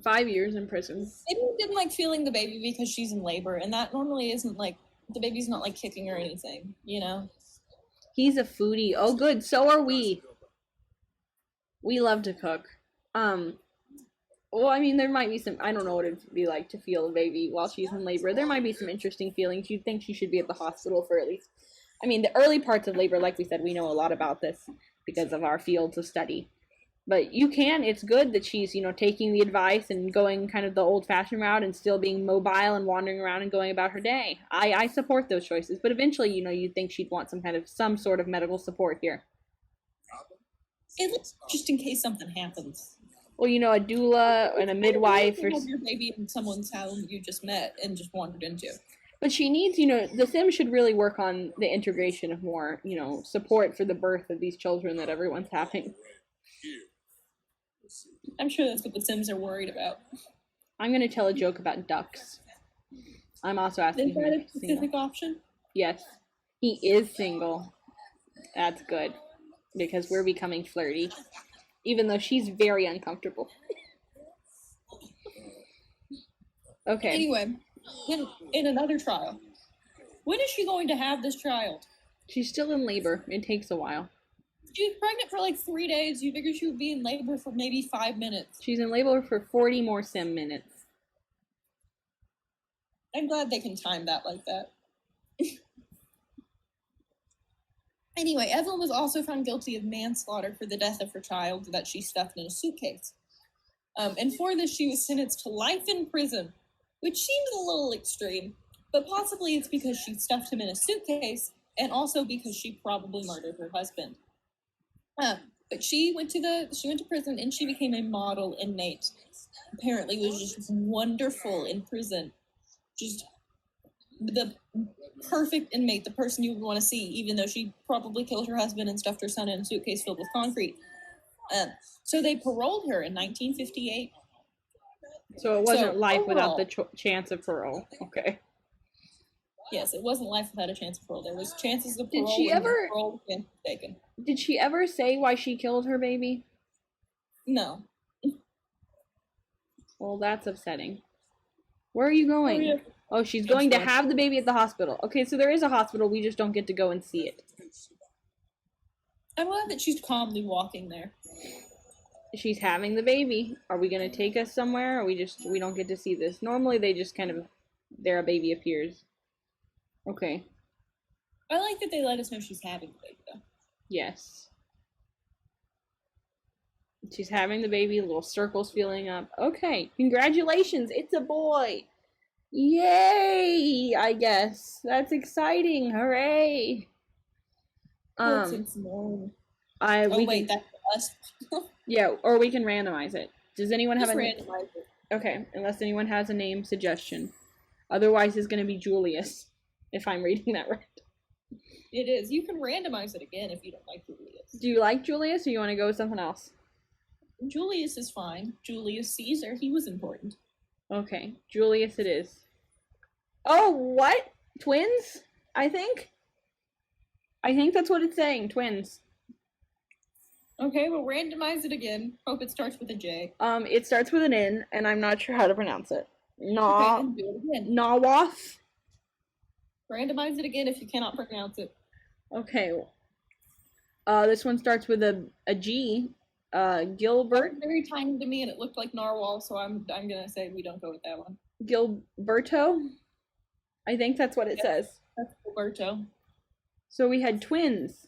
5 years in prison. Maybe he didn't like feeling the baby because she's in labor, and that normally isn't like, the baby's not like kicking or anything, you know? He's a foodie. Oh, good. So are we. We love to cook. Well, I mean, there might be some. I don't know what it'd be like to feel a baby while she's in labor. There might be some interesting feelings. You'd think she should be at the hospital for at least. I mean, the early parts of labor, like we said, we know a lot about this because of our fields of study. But you can. It's good that she's, taking the advice and going kind of the old-fashioned route and still being mobile and wandering around and going about her day. I support those choices. But eventually, you'd think she'd want some sort of medical support here. It looks just in case something happens. Well, a doula and a midwife. You have your baby in someone's house you just met and just wandered into. But she needs, the sim should really work on the integration of more, support for the birth of these children that everyone's having. I'm sure that's what the Sims are worried about. I'm going to tell a joke about ducks. I'm also asking Is that her a specific option? Yes. He is single. That's good. Because we're becoming flirty. Even though she's very uncomfortable. Okay. Anyway, in another trial. When is she going to have this child? She's still in labor. It takes a while. She was pregnant for like 3 days. You figured she would be in labor for maybe 5 minutes. She's in labor for 40 more sim minutes. I'm glad they can time that like that. Anyway, Evelyn was also found guilty of manslaughter for the death of her child that she stuffed in a suitcase. And for this, she was sentenced to life in prison, which seems a little extreme, but possibly it's because she stuffed him in a suitcase and also because she probably murdered her husband. But she went to prison and she became a model inmate. Apparently was just wonderful in prison. Just the perfect inmate, the person you would want to see, even though she probably killed her husband and stuffed her son in a suitcase filled with concrete. So they paroled her in 1958. So it wasn't life without the chance of parole. Okay. Yes, it wasn't life without a chance of parole. There was chances of parole. Did she ever? Parole was taken. Did she ever say why she killed her baby? No. Well, that's upsetting. Where are you going? Oh, yeah. Oh, she's going to have the baby at the hospital. Okay, so there is a hospital. We just don't get to go and see it. I'm glad that she's calmly walking there. She's having the baby. Are we going to take us somewhere? Or we don't get to see this? Normally they just kind of, there a baby appears. Okay. I like that they let us know she's having the baby, though. Yes. She's having the baby, little circles filling up. Okay, congratulations, it's a boy. Yay, I guess. That's exciting, hooray. It's more. Wait, that's us. Yeah, or we can randomize it. Does anyone have a randomize it? Okay, unless anyone has a name suggestion. Otherwise it's gonna be Julius, if I'm reading that right. It is. You can randomize it again if you don't like Julius. Do you like Julius or you want to go with something else? Julius is fine. Julius Caesar, he was important. Okay, Julius it is. Oh, what? Twins? I think that's what it's saying, twins. Okay, we'll randomize it again. Hope it starts with a J. It starts with an N, and I'm not sure how to pronounce it. Okay, then do it again. Nawath? Randomize it again if you cannot pronounce it. Okay. This one starts with a G. Gilbert. It was very tiny to me, and it looked like narwhal, so I'm gonna say we don't go with that one. Gilberto? I think that's what it says. That's Gilberto. So we had twins.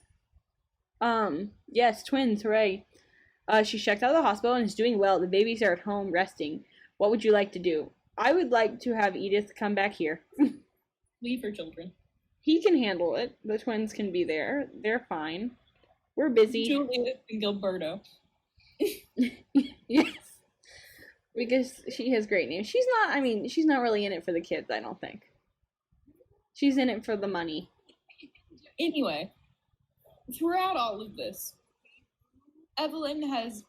Yes, twins, hooray. She's checked out of the hospital and is doing well. The babies are at home resting. What would you like to do? I would like to have Edith come back here. Leave her children. He can handle it. The twins can be there. They're fine. We're busy. Juliet and Gilberto. Yes. Because she has great names. She's not really in it for the kids, I don't think. She's in it for the money. Anyway, throughout all of this, Evelyn has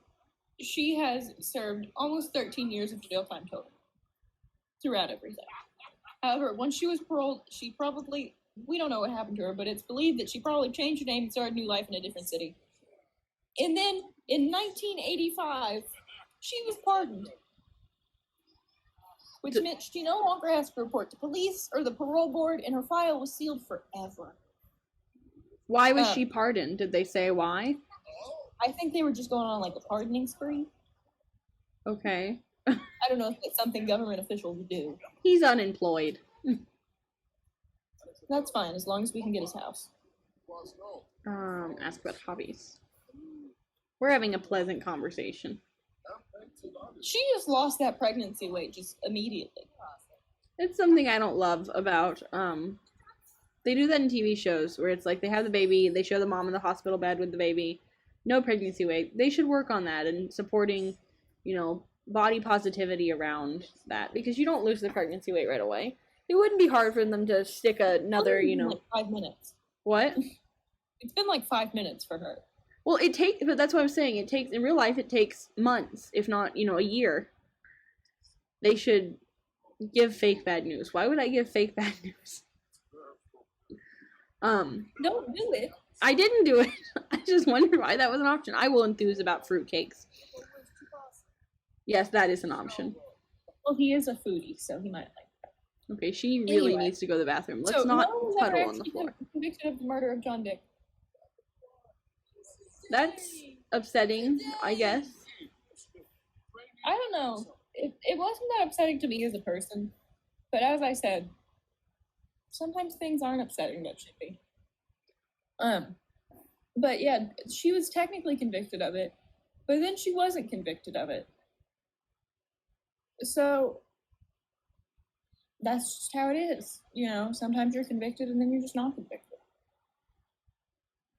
served almost 13 years of jail time total throughout everything. However, once she was paroled, she probably, we don't know what happened to her, but it's believed that she probably changed her name and started a new life in a different city. And then in 1985, she was pardoned, which meant she no longer has to report to police or the parole board, and her file was sealed forever. Why was she pardoned? Did they say why? I think they were just going on like a pardoning spree. Okay. I don't know if it's something government officials do. He's unemployed. That's fine, as long as we can get his house. Ask about hobbies. We're having a pleasant conversation. She just lost that pregnancy weight just immediately. It's something I don't love about, they do that in TV shows where it's like they have the baby, they show the mom in the hospital bed with the baby, no pregnancy weight. They should work on that and supporting, body positivity around that, because you don't lose the pregnancy weight right away. It wouldn't be hard for them to stick another, Like 5 minutes. What? It's been like 5 minutes for her. Well, but that's what I'm saying. It takes, in real life, it takes months, if not, a year. They should give fake bad news. Why would I give fake bad news? Don't do it. I didn't do it. I just wondered why that was an option. I will enthuse about fruitcakes. Yes, that is an option. Well, he is a foodie, so he might like that. Okay, she really needs to go to the bathroom. Let's not puddle on the floor. Convicted of the murder of John Dick. That's upsetting, I guess. I don't know. It wasn't that upsetting to me as a person, but as I said, sometimes things aren't upsetting that should be. But yeah, she was technically convicted of it, but then she wasn't convicted of it. So that's just how it is. Sometimes you're convicted and then you're just not convicted.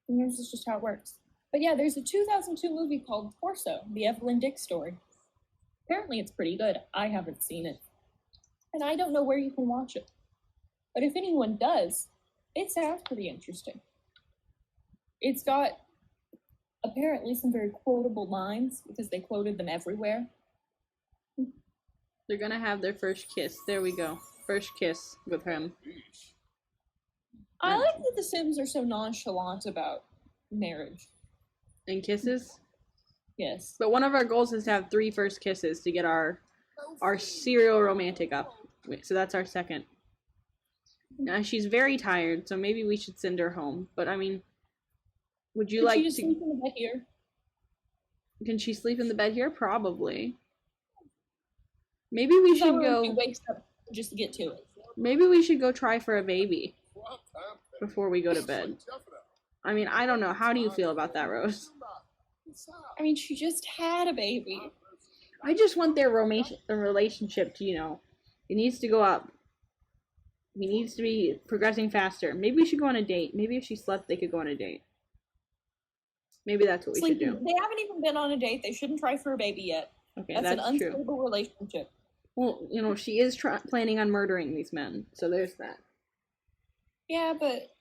And this is just how it works. But yeah, there's a 2002 movie called Torso, the Evelyn Dick story. Apparently it's pretty good. I haven't seen it. And I don't know where you can watch it. But if anyone does, it sounds pretty interesting. It's got apparently some very quotable lines because they quoted them everywhere. They're gonna have their first kiss. There we go. First kiss with him. I like that The Sims are so nonchalant about marriage. And kisses? Yes. But one of our goals is to have 3 first kisses to get our serial romantic up. So that's our second. Now she's very tired, so maybe we should send her home. But I mean, would you like to sleep in the bed here? Can she sleep in the bed here? Probably. Maybe we should go. She wakes up just to get to it. Maybe we should go try for a baby before we go to bed. I mean, I don't know. How do you feel about that, Rose? I mean, she just had a baby. I just want their relationship to, it needs to go up. He needs to be progressing faster. Maybe we should go on a date. Maybe if she slept, they could go on a date. Maybe that's what we should do. They haven't even been on a date. They shouldn't try for a baby yet. Okay, that's an true. unstable relationship. Well, she is planning on murdering these men, so there's that. Yeah, but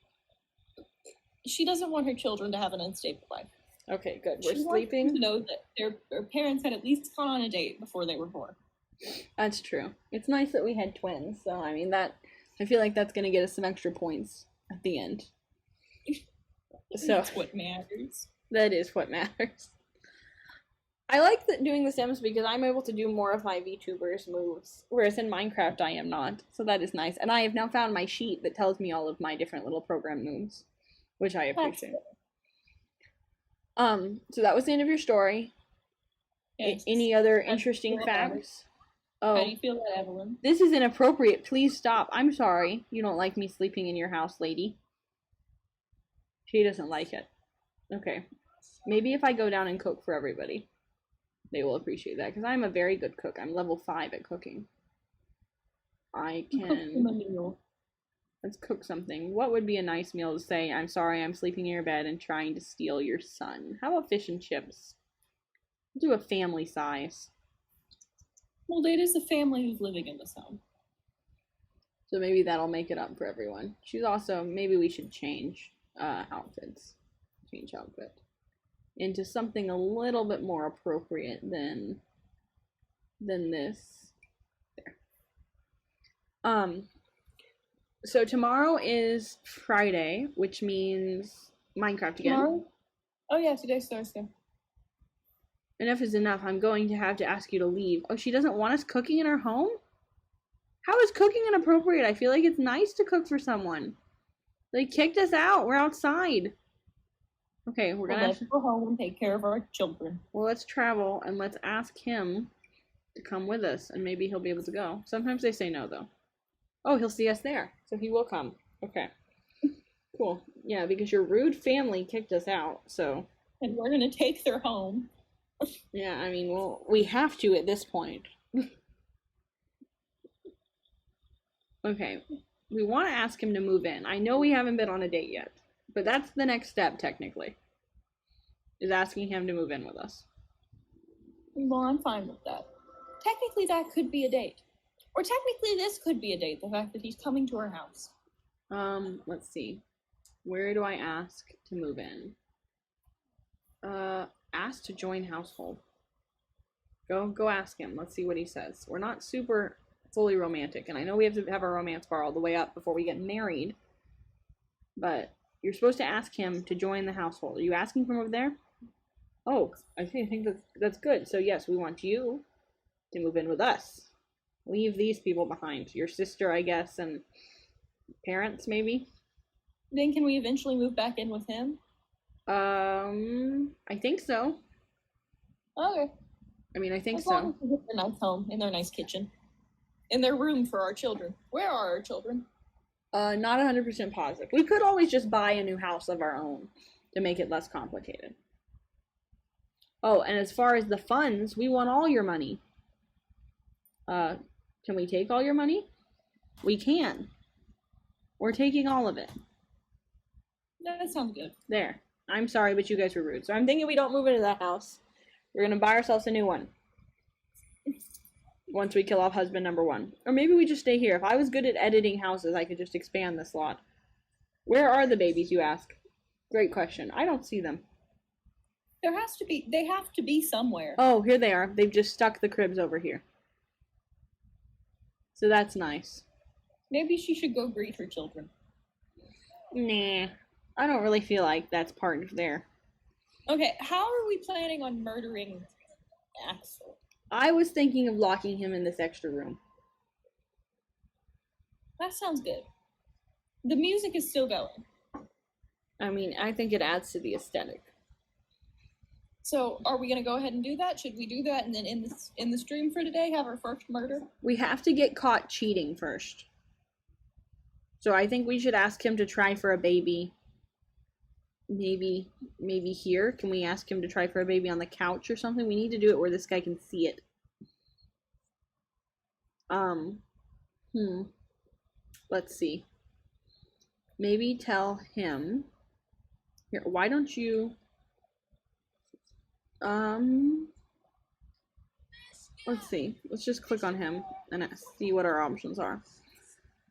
she doesn't want her children to have an unstable life. Okay, good. We're she sleeping. Wants to know that their parents had at least gone on a date before they were born. That's true. It's nice that we had twins, so I mean I feel like that's gonna get us some extra points at the end. So that's what matters. That is what matters. I like doing The Sims because I'm able to do more of my VTubers moves, whereas in Minecraft I am not. So that is nice. And I have now found my sheet that tells me all of my different little program moves, which I appreciate. So that was the end of your story. Yes. Any other interesting facts? Oh. How do you feel about Evelyn? This is inappropriate. Please stop. I'm sorry. You don't like me sleeping in your house, lady. She doesn't like it. Okay. Maybe if I go down and cook for everybody, they will appreciate that, because I'm a very good cook. I'm level 5 at cooking. I can... Let's cook something. What would be a nice meal to say, I'm sorry, I'm sleeping in your bed and trying to steal your son? How about fish and chips? Do a family size. Well, it is a family who's living in this home. So maybe that'll make it up for everyone. She's also, maybe we should change outfits. Change outfit into something a little bit more appropriate than this. There. So tomorrow is Friday, which means Minecraft again. Tomorrow? Oh yeah, today's Thursday. Enough is enough. I'm going to have to ask you to leave. Oh, she doesn't want us cooking in her home? How is cooking inappropriate? I feel like it's nice to cook for someone. They kicked us out. We're outside. Okay, we're gonna Let's go home and take care of our children. Well, let's travel and let's ask him to come with us, and maybe he'll be able to go. Sometimes they say no, though. Oh, he'll see us there, so he will come. Okay. Cool. Yeah, because your rude family kicked us out, so. And we're gonna take their home. Yeah, I mean, well, we have to at this point. Okay. We want to ask him to move in. I know we haven't been on a date yet, but that's the next step, technically, is asking him to move in with us. Well, I'm fine with that. Technically, that could be a date. Or technically, this could be a date, the fact that he's coming to our house. Let's see. Where do I ask to move in? Ask to join household. Go ask him. Let's see what he says. We're not super fully romantic, and I know we have to have our romance bar all the way up before we get married, but you're supposed to ask him to join the household. Are you asking from over there? Oh, I think that's good. So yes, we want you to move in with us. Leave these people behind. Your sister, I guess, and parents, maybe? Then can we eventually move back in with him? I think so. Okay. I mean, I think as long so. as we get their nice home, in their nice kitchen. In their room for our children. Where are our children? Not 100% positive. We could always just buy a new house of our own to make it less complicated. Oh, and as far as the funds, we want all your money. Can we take all your money? We can. We're taking all of it. That sounds good. There. I'm sorry, but you guys were rude. So I'm thinking we don't move into that house. We're gonna buy ourselves a new one. Once we kill off husband number 1. Or maybe we just stay here. If I was good at editing houses, I could just expand this lot. Where are the babies, you ask? Great question. I don't see them. They have to be somewhere. Oh, here they are. They've just stuck the cribs over here. So that's nice. Maybe she should go greet her children. Nah. I don't really feel like that's part of there. Okay, how are we planning on murdering Axel? I was thinking of locking him in this extra room. That sounds good. The music is still going. I mean, I think it adds to the aesthetic. So, are we gonna go ahead and do that? Should we do that and then in the stream for today have our first murder? We have to get caught cheating first. So I think we should ask him to try for a baby. Maybe here. Can we ask him to try for a baby on the couch or something? We need to do it where this guy can see it. Let's see. Maybe tell him. Here, why don't you let's see. Let's just click on him and see what our options are.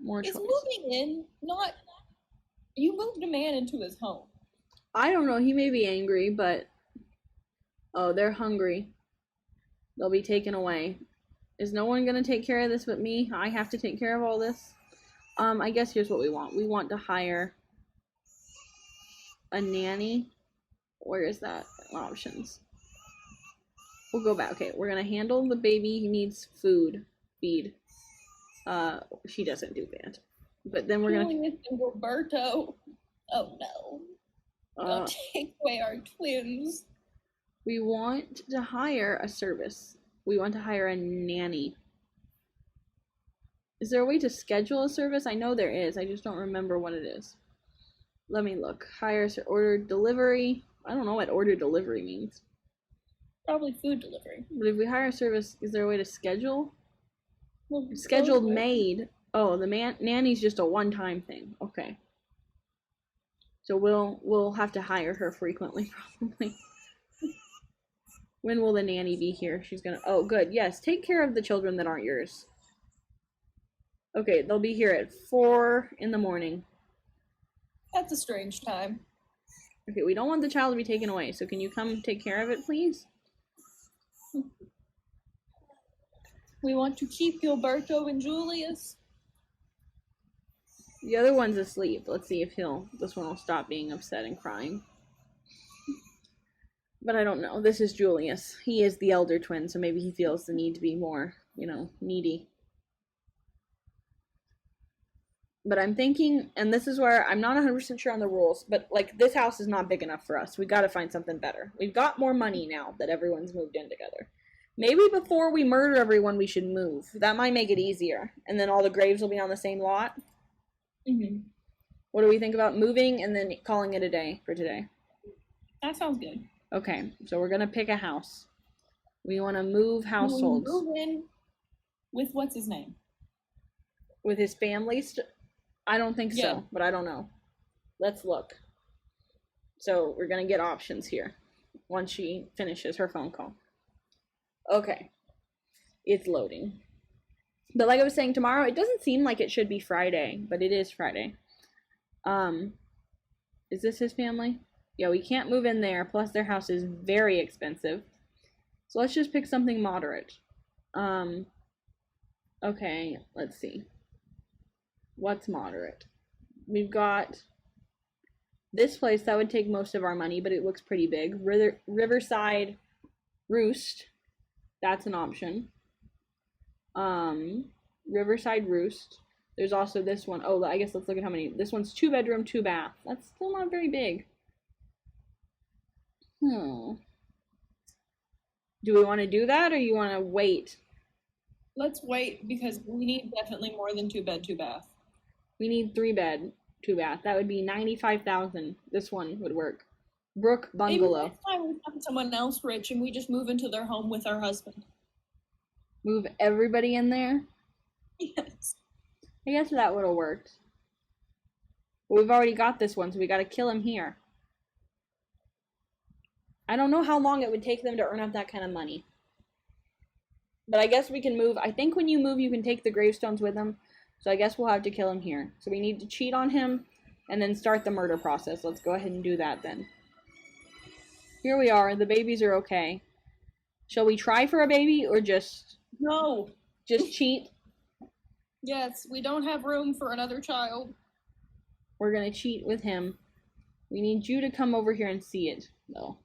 More choice. Is moving in not you moved a man into his home. I don't know. He may be angry, but oh, they're hungry. They'll be taken away. Is no one gonna take care of this but me? I have to take care of all this. I guess here's what we want. We want to hire a nanny. Where is that? Options. We'll go back. Okay, we're gonna handle the baby. He needs food. Feed. She doesn't do that. But then we're gonna. Roberto. Oh no. Don't take away our twins. We want to hire a service. We want to hire a nanny. Is there a way to schedule a service? I know there is. I just don't remember what it is. Let me look. Hire, order delivery. I don't know what order delivery means. Probably food delivery. But if we hire a service, is there a way to schedule? Well, Scheduled maid. Oh, the nanny's just a one-time thing. Okay. So we'll have to hire her frequently, probably. When will the nanny be here? She's gonna. Oh, good. Yes, take care of the children that aren't yours. Okay, they'll be here at 4 in the morning. That's a strange time. Okay, we don't want the child to be taken away, so can you come take care of it, please? We want to keep Gilberto and Julius. The other one's asleep. Let's see if this one will stop being upset and crying. But I don't know. This is Julius. He is the elder twin, so maybe he feels the need to be more, needy. But I'm thinking, and this is where I'm not 100% sure on the rules, but like this house is not big enough for us. We got to find something better. We've got more money now that everyone's moved in together. Maybe before we murder everyone, we should move. That might make it easier. And then all the graves will be on the same lot. Mm-hmm. What do we think about moving and then calling it a day for today? That sounds good. Okay, so we're going to pick a house. We want to move households. We'll move in with what's his name? With his family? I don't think so, but I don't know. Let's look. So we're going to get options here once she finishes her phone call. Okay. It's loading. But like I was saying, tomorrow, it doesn't seem like it should be Friday, but it is Friday. Is this his family? Yeah, we can't move in there, plus their house is very expensive. So let's just pick something moderate. Okay, let's see. What's moderate? We've got this place that would take most of our money, but it looks pretty big. Riverside Roost. That's an option. Riverside Roost. There's also this one. Oh, I guess let's look at how many. This one's 2 bedroom, 2 bath. That's still not very big. Do we want to do that or you want to wait? Let's wait because we need definitely more than 2 bed, 2 bath. We need 3 bed, 2 bath. That would be 95,000. This one would work. Brook Bungalow. Maybe next time we find someone else rich and we just move into their home with our husband. Move everybody in there? Yes. I guess that would have worked. But we've already got this one, so we got to kill him here. I don't know how long it would take them to earn up that kind of money. But I guess we can move. I think when you move, you can take the gravestones with them. So I guess we'll have to kill him here. So we need to cheat on him and then start the murder process. Let's go ahead and do that then. Here we are. The babies are okay. Shall we try for a baby or just... No. Just cheat? Yes, we don't have room for another child. We're going to cheat with him. We need you to come over here and see it, though.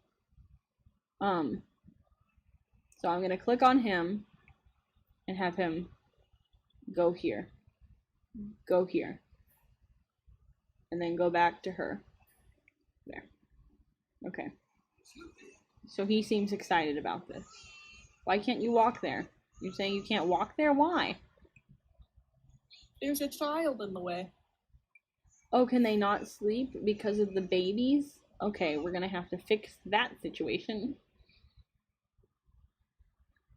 So I'm going to click on him and have him go here. Go here. And then go back to her. There. Okay. So he seems excited about this. Why can't you walk there? You're saying you can't walk there? Why? There's a child in the way. Oh, can they not sleep because of the babies? Okay, we're going to have to fix that situation.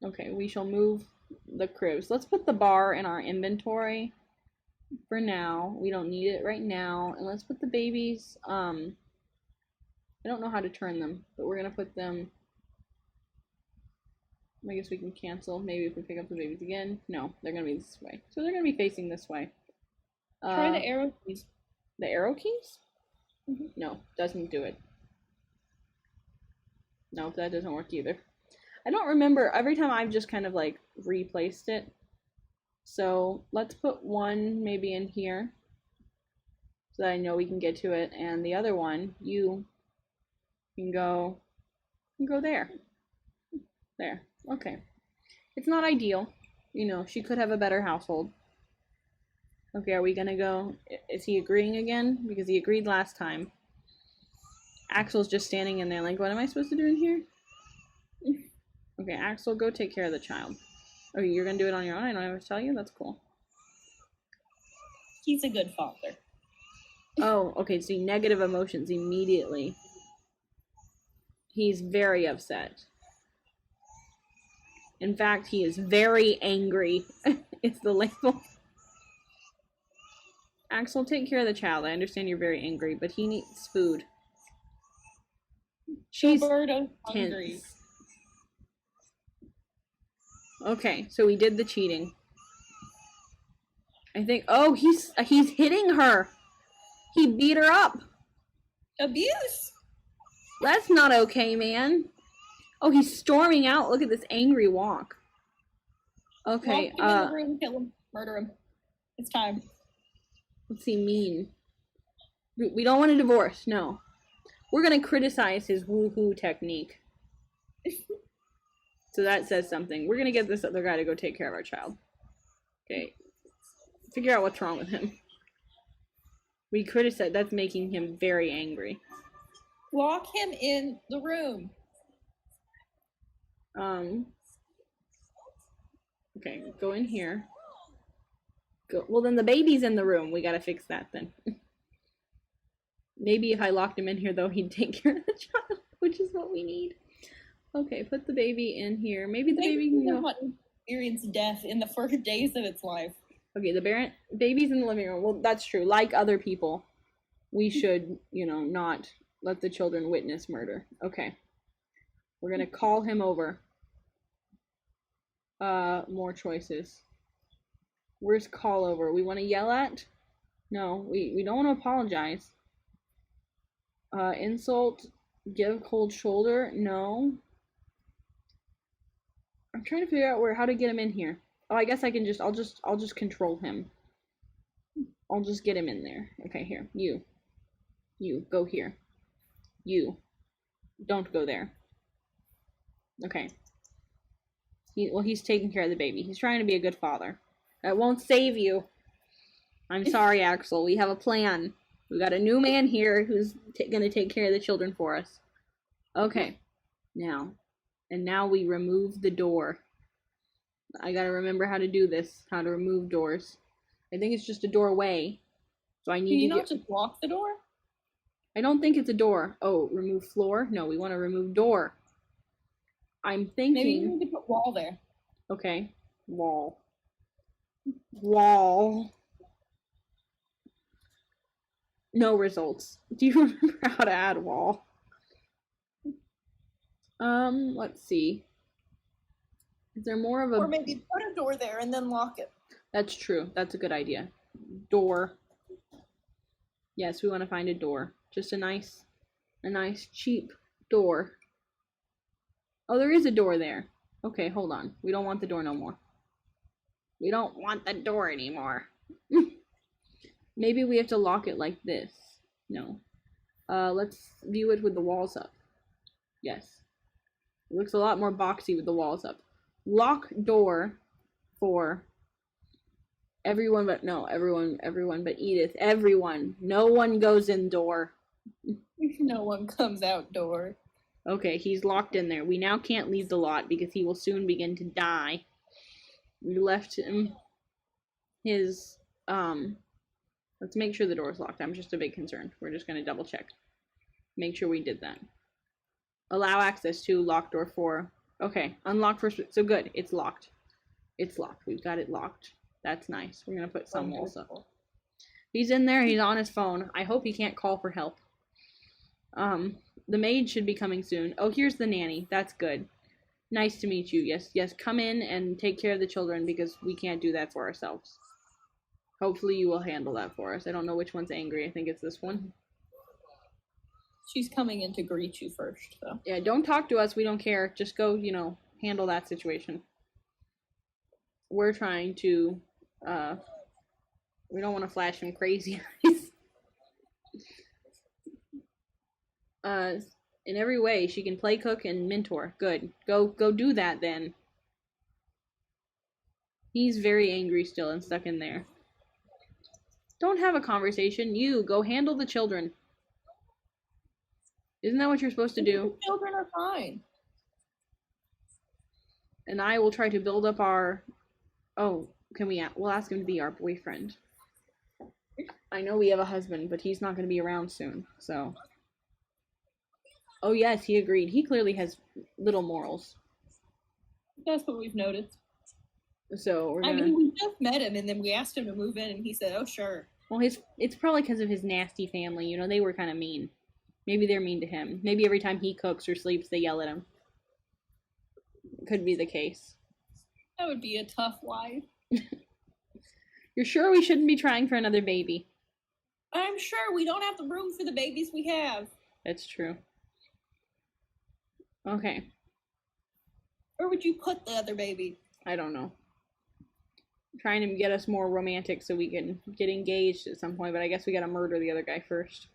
Okay, we shall move the cribs. Let's put the bar in our inventory for now. We don't need it right now. And let's put the babies, I don't know how to turn them, but we're going to put them, I guess we can cancel. Maybe if we pick up the babies again. No, they're going to be this way. So they're going to be facing this way. Try the arrow keys. The arrow keys? Mm-hmm. No, doesn't do it. No, that doesn't work either. I don't remember. Every time I've just kind of like replaced it. So let's put one maybe in here so that I know we can get to it. And the other one, you can go there. There. Okay. It's not ideal. You know, she could have a better household. Okay, are we gonna go? Is he agreeing again? Because he agreed last time. Axel's just standing in there like, what am I supposed to do in here? Okay, Axel, go take care of the child. Oh, you're gonna do it on your own? I don't have to tell you? That's cool. He's a good father. Oh, okay, see, negative emotions immediately. He's very upset. In fact, he is very angry. It's the label. Axel, take care of the child. I understand you're very angry, but he needs food. She's hungry. Okay, so we did the cheating. I think. Oh, he's hitting her. He beat her up. Abuse. That's not okay, man. Oh, he's storming out. Look at this angry walk. Okay. Lock him in the room. Kill him. Murder him. It's time. What's he mean? We don't want a divorce. No. We're gonna criticize his woohoo technique. So that says something. We're gonna get this other guy to go take care of our child. Okay. Figure out what's wrong with him. We criticize. That's making him very angry. Lock him in the room. Okay, go in here. Go. Well, then the baby's in the room. We gotta fix that then. Maybe if I locked him in here, though, he'd take care of the child, which is what we need. Okay, put the baby in here. Maybe the baby can go. Experience death in the first days of its life. Okay, the baby's in the living room. Well, that's true. Like other people, we should, not let the children witness murder. Okay. We're gonna call him over. More choices. Where's call over? We want to yell at? No, we don't want to apologize. Insult, give cold shoulder? No. I'm trying to figure out how to get him in here. Oh, I guess I can I'll just control him. I'll just get him in there. Okay, here. You, go here. You, don't go there. Okay. He's taking care of the baby. He's trying to be a good father. That won't save you. I'm sorry, Axel. We have a plan. We got a new man here who's gonna take care of the children for us. Okay. Now we remove the door. I gotta remember how to do this. How to remove doors. I think it's just a doorway. So I need to. Can you not just lock the door? I don't think it's a door. Oh, remove floor? No, we want to remove door. I'm thinking. Maybe you need to put wall there. Okay. Wall. No results. Do you remember how to add wall? Let's see. Is there more of a... Or maybe put a door there and then lock it. That's true. That's a good idea. Door. Yes, we want to find a door. Just a nice cheap door. Oh, there is a door there. Okay, hold on. We don't want the door no more. We don't want the door anymore. Maybe we have to lock it like this. No. Let's view it with the walls up. Yes. It looks a lot more boxy with the walls up. Lock door for everyone but Edith. Everyone. No one goes in door. No one comes outdoor. Okay, he's locked in there. We now can't leave the lot because he will soon begin to die. We left him his, let's make sure the door's locked. I'm just a bit concerned. We're just going to double check. Make sure we did that. Allow access to locked door 4. Okay, unlocked for, so good. It's locked. It's locked. We've got it locked. That's nice. We're going to put some walls up. He's in there. He's on his phone. I hope he can't call for help. The maid should be coming soon. Oh, here's the nanny. That's good. Nice to meet you. Yes, come in and take care of the children because we can't do that for ourselves. Hopefully you will handle that for us. I don't know which one's angry. I think it's this one. She's coming in to greet you first, though. Yeah, don't talk to us. We don't care. Just go, handle that situation. We're trying to, we don't want to flash him crazy eyes. In every way, she can play, cook, and mentor. Good. Go do that, then. He's very angry still and stuck in there. Don't have a conversation. You, go handle the children. Isn't that what you're supposed to do? The children are fine. And I will try to build up our... Oh, we'll ask him to be our boyfriend. I know we have a husband, but he's not going to be around soon, so... Oh yes, he agreed. He clearly has little morals. That's what we've noticed. So we're gonna... I mean, we just met him, and then we asked him to move in, and he said, "Oh, sure." Well, it's probably because of his nasty family. They were kind of mean. Maybe they're mean to him. Maybe every time he cooks or sleeps, they yell at him. Could be the case. That would be a tough life. You're sure we shouldn't be trying for another baby? I'm sure we don't have the room for the babies we have. That's true. Okay. Where would you put the other baby? I don't know. Trying to get us more romantic so we can get engaged at some point, but I guess we gotta murder the other guy first.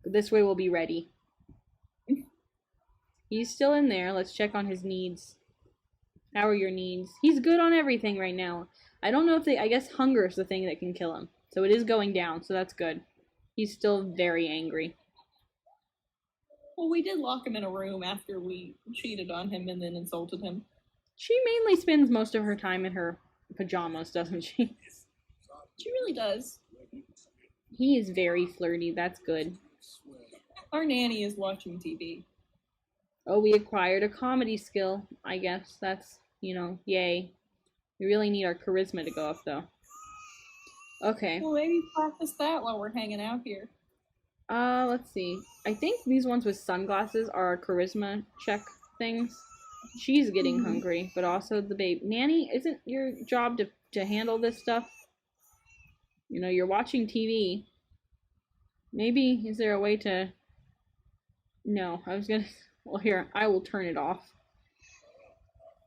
But this way we'll be ready. He's still in there. Let's check on his needs. How are your needs? He's good on everything right now. I don't know if I guess hunger is the thing that can kill him. So it is going down, so that's good. He's still very angry. Well, we did lock him in a room after we cheated on him and then insulted him. She mainly spends most of her time in her pajamas, doesn't she? She really does. He is very flirty. That's good. Our nanny is watching TV. Oh, we acquired a comedy skill. I guess that's, yay. We really need our charisma to go up, though. Okay. Well, maybe practice that while we're hanging out here. Let's see. I think these ones with sunglasses are our charisma check things. She's getting hungry, but also the babe. Nanny, isn't your job to handle this stuff? You're watching TV. Maybe, is there a way to... No, I was gonna... Well, here, I will turn it off.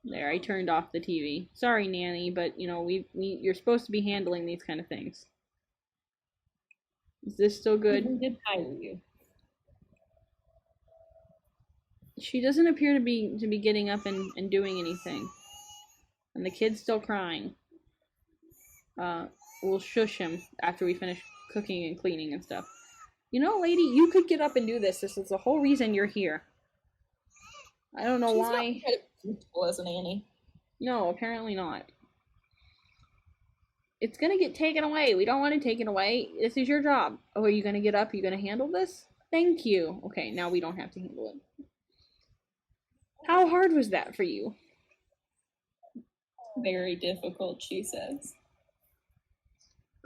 There, I turned off the TV. Sorry, Nanny, but, you're supposed to be handling these kind of things. Is this still good? We did hire you. She doesn't appear to be getting up and doing anything. And the kid's still crying. We'll shush him after we finish cooking and cleaning and stuff. Lady, you could get up and do this. This is the whole reason you're here. I don't know why. She's not useful as a nanny. No, apparently not. It's gonna get taken away. We don't want it taken away. This is your job. Oh, are you gonna get up? Are you gonna handle this? Thank you. Okay, now we don't have to handle it. How hard was that for you? Very difficult, she says.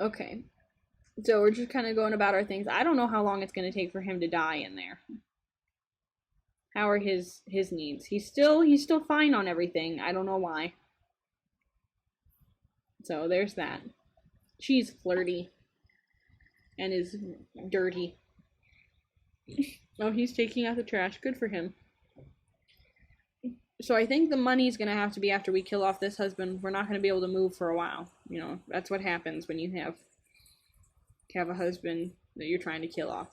Okay. So we're just kind of going about our things. I don't know how long it's going to take for him to die in there. How are his needs? He's still fine on everything. I don't know why. So there's that. She's flirty and is dirty. Oh, he's taking out the trash. Good for him. So I think the money's going to have to be after we kill off this husband. We're not going to be able to move for a while. That's what happens when you have a husband that you're trying to kill off.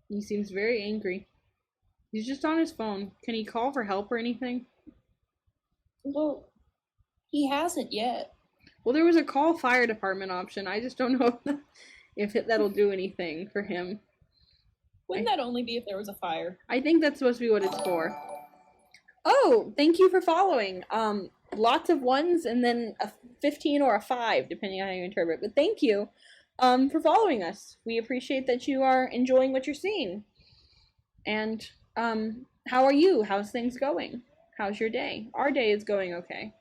He seems very angry. He's just on his phone. Can he call for help or anything? Well, he hasn't yet. Well, there was a call fire department option. I just don't know if that'll do anything for him. Wouldn't that only be if there was a fire? I think that's supposed to be what it's for. Oh, thank you for following. Lots of ones and then a 15 or a 5, depending on how you interpret. But thank you for following us. We appreciate that you are enjoying what you're seeing. And how are you? How's things going? How's your day? Our day is going okay.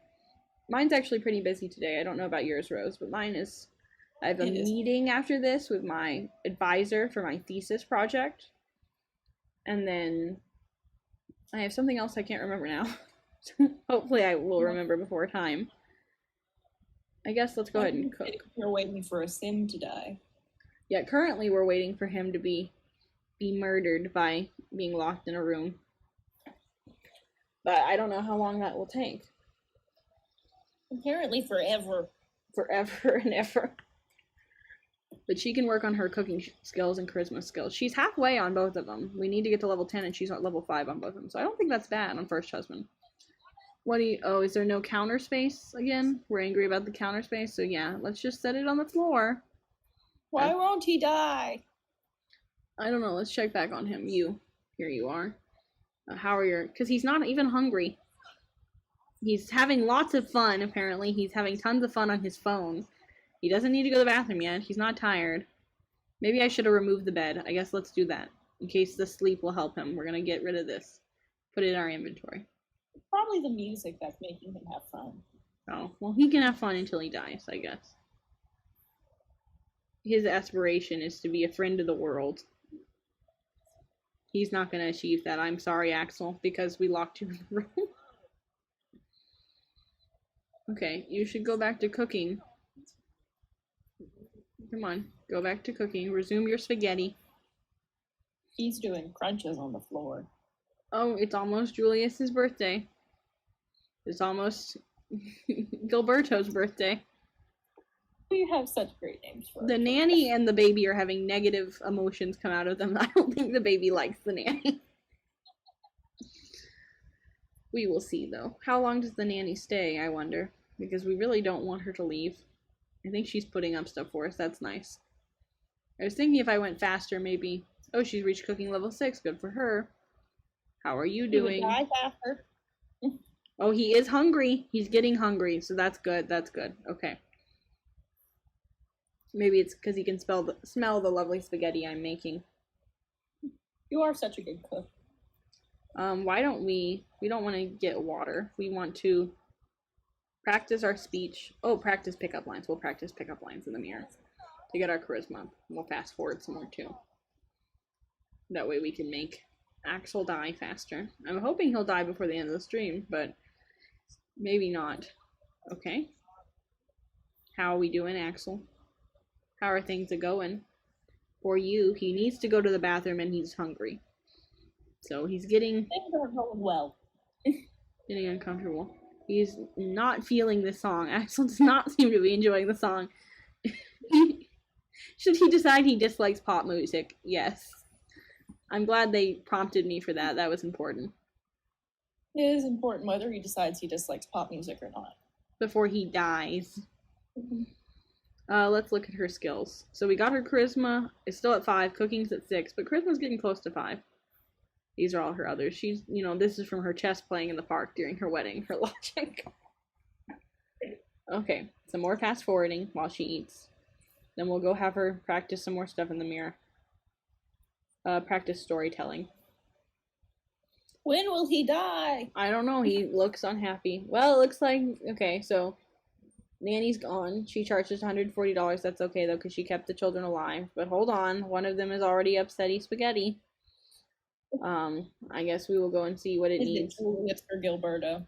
Mine's actually pretty busy today. I don't know about yours, Rose, but mine is... I have a meeting after this with my advisor for my thesis project. And then I have something else I can't remember now. Hopefully I will remember before time. I guess let's go ahead and cook. We're waiting for a sim to die. Yeah, currently we're waiting for him to be murdered by being locked in a room. But I don't know how long that will take. Apparently forever. Forever and ever. But she can work on her cooking skills and charisma skills. She's halfway on both of them. We need to get to level 10 and she's at level 5 on both of them. So I don't think that's bad on First Husband. Oh, is there no counter space again? We're angry about the counter space. So yeah, let's just set it on the floor. Why won't he die? I don't know. Let's check back on him. Here you are. How are your... Because he's not even hungry. He's having lots of fun, apparently. He's having tons of fun on his phone. He doesn't need to go to the bathroom yet. He's not tired. Maybe I should have removed the bed. I guess let's do that. In case the sleep will help him. We're going to get rid of this. Put it in our inventory. Probably the music that's making him have fun. Oh, well, he can have fun until he dies, I guess. His aspiration is to be a friend of the world. He's not going to achieve that. I'm sorry, Axel, because we locked you in the room. Okay, you should go back to cooking. Come on, go back to cooking. Resume your spaghetti. He's doing crunches on the floor. Oh, it's almost Julius's birthday. It's almost Gilberto's birthday. We have such great names for The it. nanny and the baby are having negative emotions come out of them. I don't think the baby likes the nanny. We will see, though. How long does the nanny stay, I wonder? Because we really don't want her to leave. I think she's putting up stuff for us. That's nice. I was thinking if I went faster, maybe... Oh, she's reached cooking level 6. Good for her. How are you He would doing? die faster. Oh, he is hungry. He's getting hungry, so that's good. That's good. Okay. Maybe it's because he can smell the lovely spaghetti I'm making. You are such a good cook. Why don't we don't want to get water. We want to practice our speech. Oh, practice pickup lines. We'll practice pickup lines in the mirror to get our charisma. We'll fast forward some more too. That way we can make Axel die faster. I'm hoping he'll die before the end of the stream, but maybe not. Okay. How are we doing, Axel? How are things going? For you, he needs to go to the bathroom and he's hungry. So he's getting Things aren't going well. getting uncomfortable. He's not feeling this song. Axel does not seem to be enjoying the song. Should he decide he dislikes pop music? Yes. I'm glad they prompted me for that. That was important. It is important whether he decides he dislikes pop music or not. Before he dies. Let's look at her skills. So we got her charisma. It's still at 5. Cooking's at 6. But charisma's getting close to 5. These are all her others. She's, this is from her chess playing in the park during her wedding. Her logic. Okay. Some more fast forwarding while she eats. Then we'll go have her practice some more stuff in the mirror. Practice storytelling. When will he die? I don't know. He looks unhappy. Well, it looks like... Okay, so... Nanny's gone. She charges $140. That's okay, though, because she kept the children alive. But hold on. One of them is already upsetty spaghetti. I guess we will go and see what it needs. It's for Gilberto.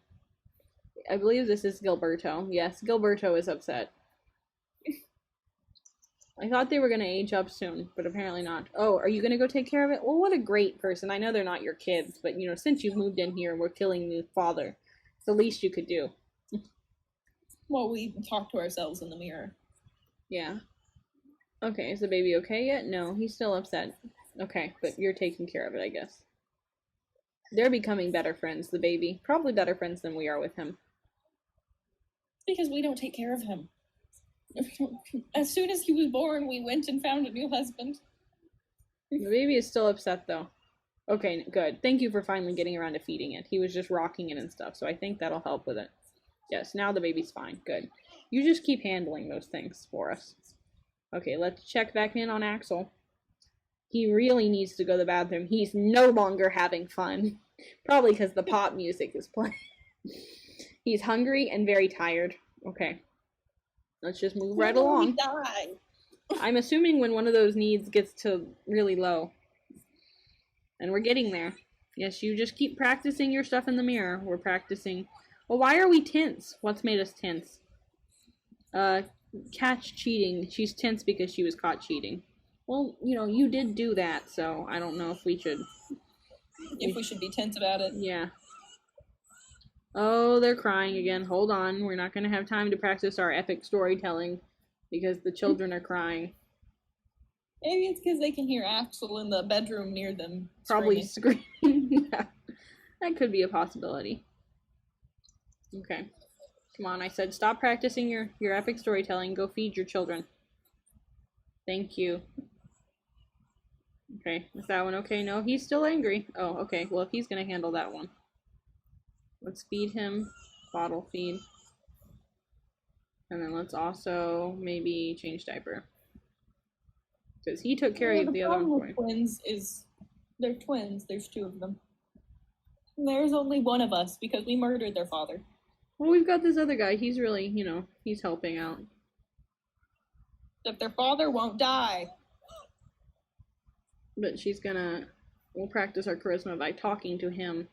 I believe this is Gilberto. Yes, Gilberto is upset. I thought they were going to age up soon, but apparently not. Oh, are you going to go take care of it? Well, what a great person. I know they're not your kids, but, since you've moved in here and we're killing the father, it's the least you could do. Well, we talk to ourselves in the mirror. Yeah. Okay, is the baby okay yet? No, he's still upset. Okay, but you're taking care of it, I guess. They're becoming better friends, the baby. Probably better friends than we are with him. Because we don't take care of him. As soon as he was born, we went and found a new husband. The baby is still upset, though. Okay, good. Thank you for finally getting around to feeding it. He was just rocking it and stuff, so I think that'll help with it. Yes, now the baby's fine. Good. You just keep handling those things for us. Okay, let's check back in on Axel. He really needs to go to the bathroom. He's no longer having fun. Probably because the pop music is playing. He's hungry and very tired. Okay. Let's just move right along. I'm assuming when one of those needs gets to really low. And we're getting there. Yes, you just keep practicing your stuff in the mirror. We're practicing. Well, why are we tense? What's made us tense? Catch cheating. She's tense because she was caught cheating. Well, you did do that, so I don't know if we should... If we should be tense about it. Yeah. Oh, they're crying again. Hold on. We're not going to have time to practice our epic storytelling because the children are crying. Maybe it's because they can hear Axel in the bedroom near them. Probably screaming. Yeah. That could be a possibility. Okay. Come on, I said stop practicing your epic storytelling. Go feed your children. Thank you. Okay, is that one okay? No, he's still angry. Oh, okay. Well, he's going to handle that one. Let's feed him. Bottle feed. And then let's also maybe change diaper. Because he took care of the other one for me. Twins is... They're twins. There's 2 of them. And there's only one of us because we murdered their father. Well, we've got this other guy. He's really, he's helping out. If their father won't die. But we'll practice our charisma by talking to him.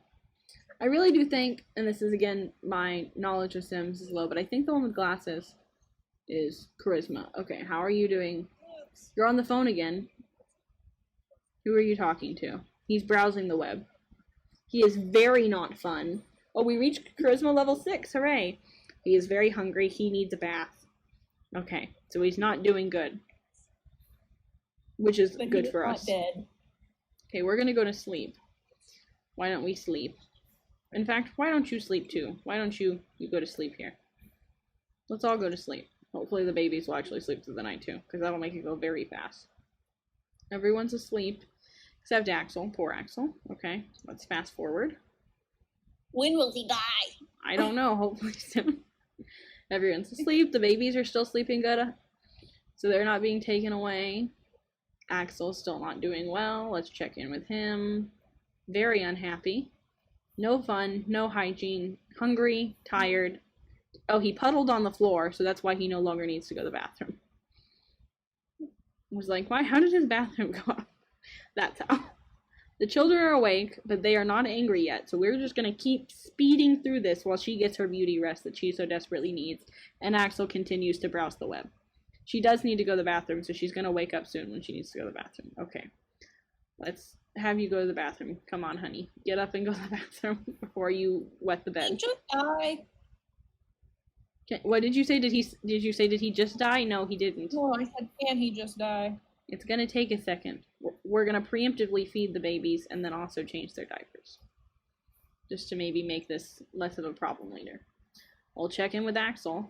I really do think, and this is again, my knowledge of Sims is low, but I think the one with glasses is Charisma. Okay, how are you doing? You're on the phone again. Who are you talking to? He's browsing the web. He is very not fun. Oh, we reached Charisma level 6. Hooray. He is very hungry. He needs a bath. Okay, so he's not doing good. Which is But good he's for not us. dead. Okay, we're gonna go to sleep. Why don't we sleep? In fact, why don't you sleep too? Why don't you go to sleep here? Let's all go to sleep. Hopefully the babies will actually sleep through the night too, because that'll make it go very fast. Everyone's asleep, except Axel. Poor Axel. Okay, let's fast forward. When will he die? I don't know, hopefully soon. Everyone's asleep. The babies are still sleeping good, so they're not being taken away. Axel's still not doing well. Let's check in with him. Very unhappy. No fun, no hygiene, hungry, tired. Oh, he puddled on the floor, so that's why he no longer needs to go to the bathroom. I was like, why? How did his bathroom go up? That's how. The children are awake, but they are not angry yet, so we're just going to keep speeding through this while she gets her beauty rest that she so desperately needs, and Axel continues to browse the web. She does need to go to the bathroom, so she's going to wake up soon when she needs to go to the bathroom. Okay. Let's have you go to the bathroom. Come on, honey. Get up and go to the bathroom before you wet the bed. He just died. Okay, what did you say? Did you say did he just die? No, he didn't. No, I said, can he just die? It's going to take a second. We're going to preemptively feed the babies and then also change their diapers. Just to maybe make this less of a problem later. We'll check in with Axel.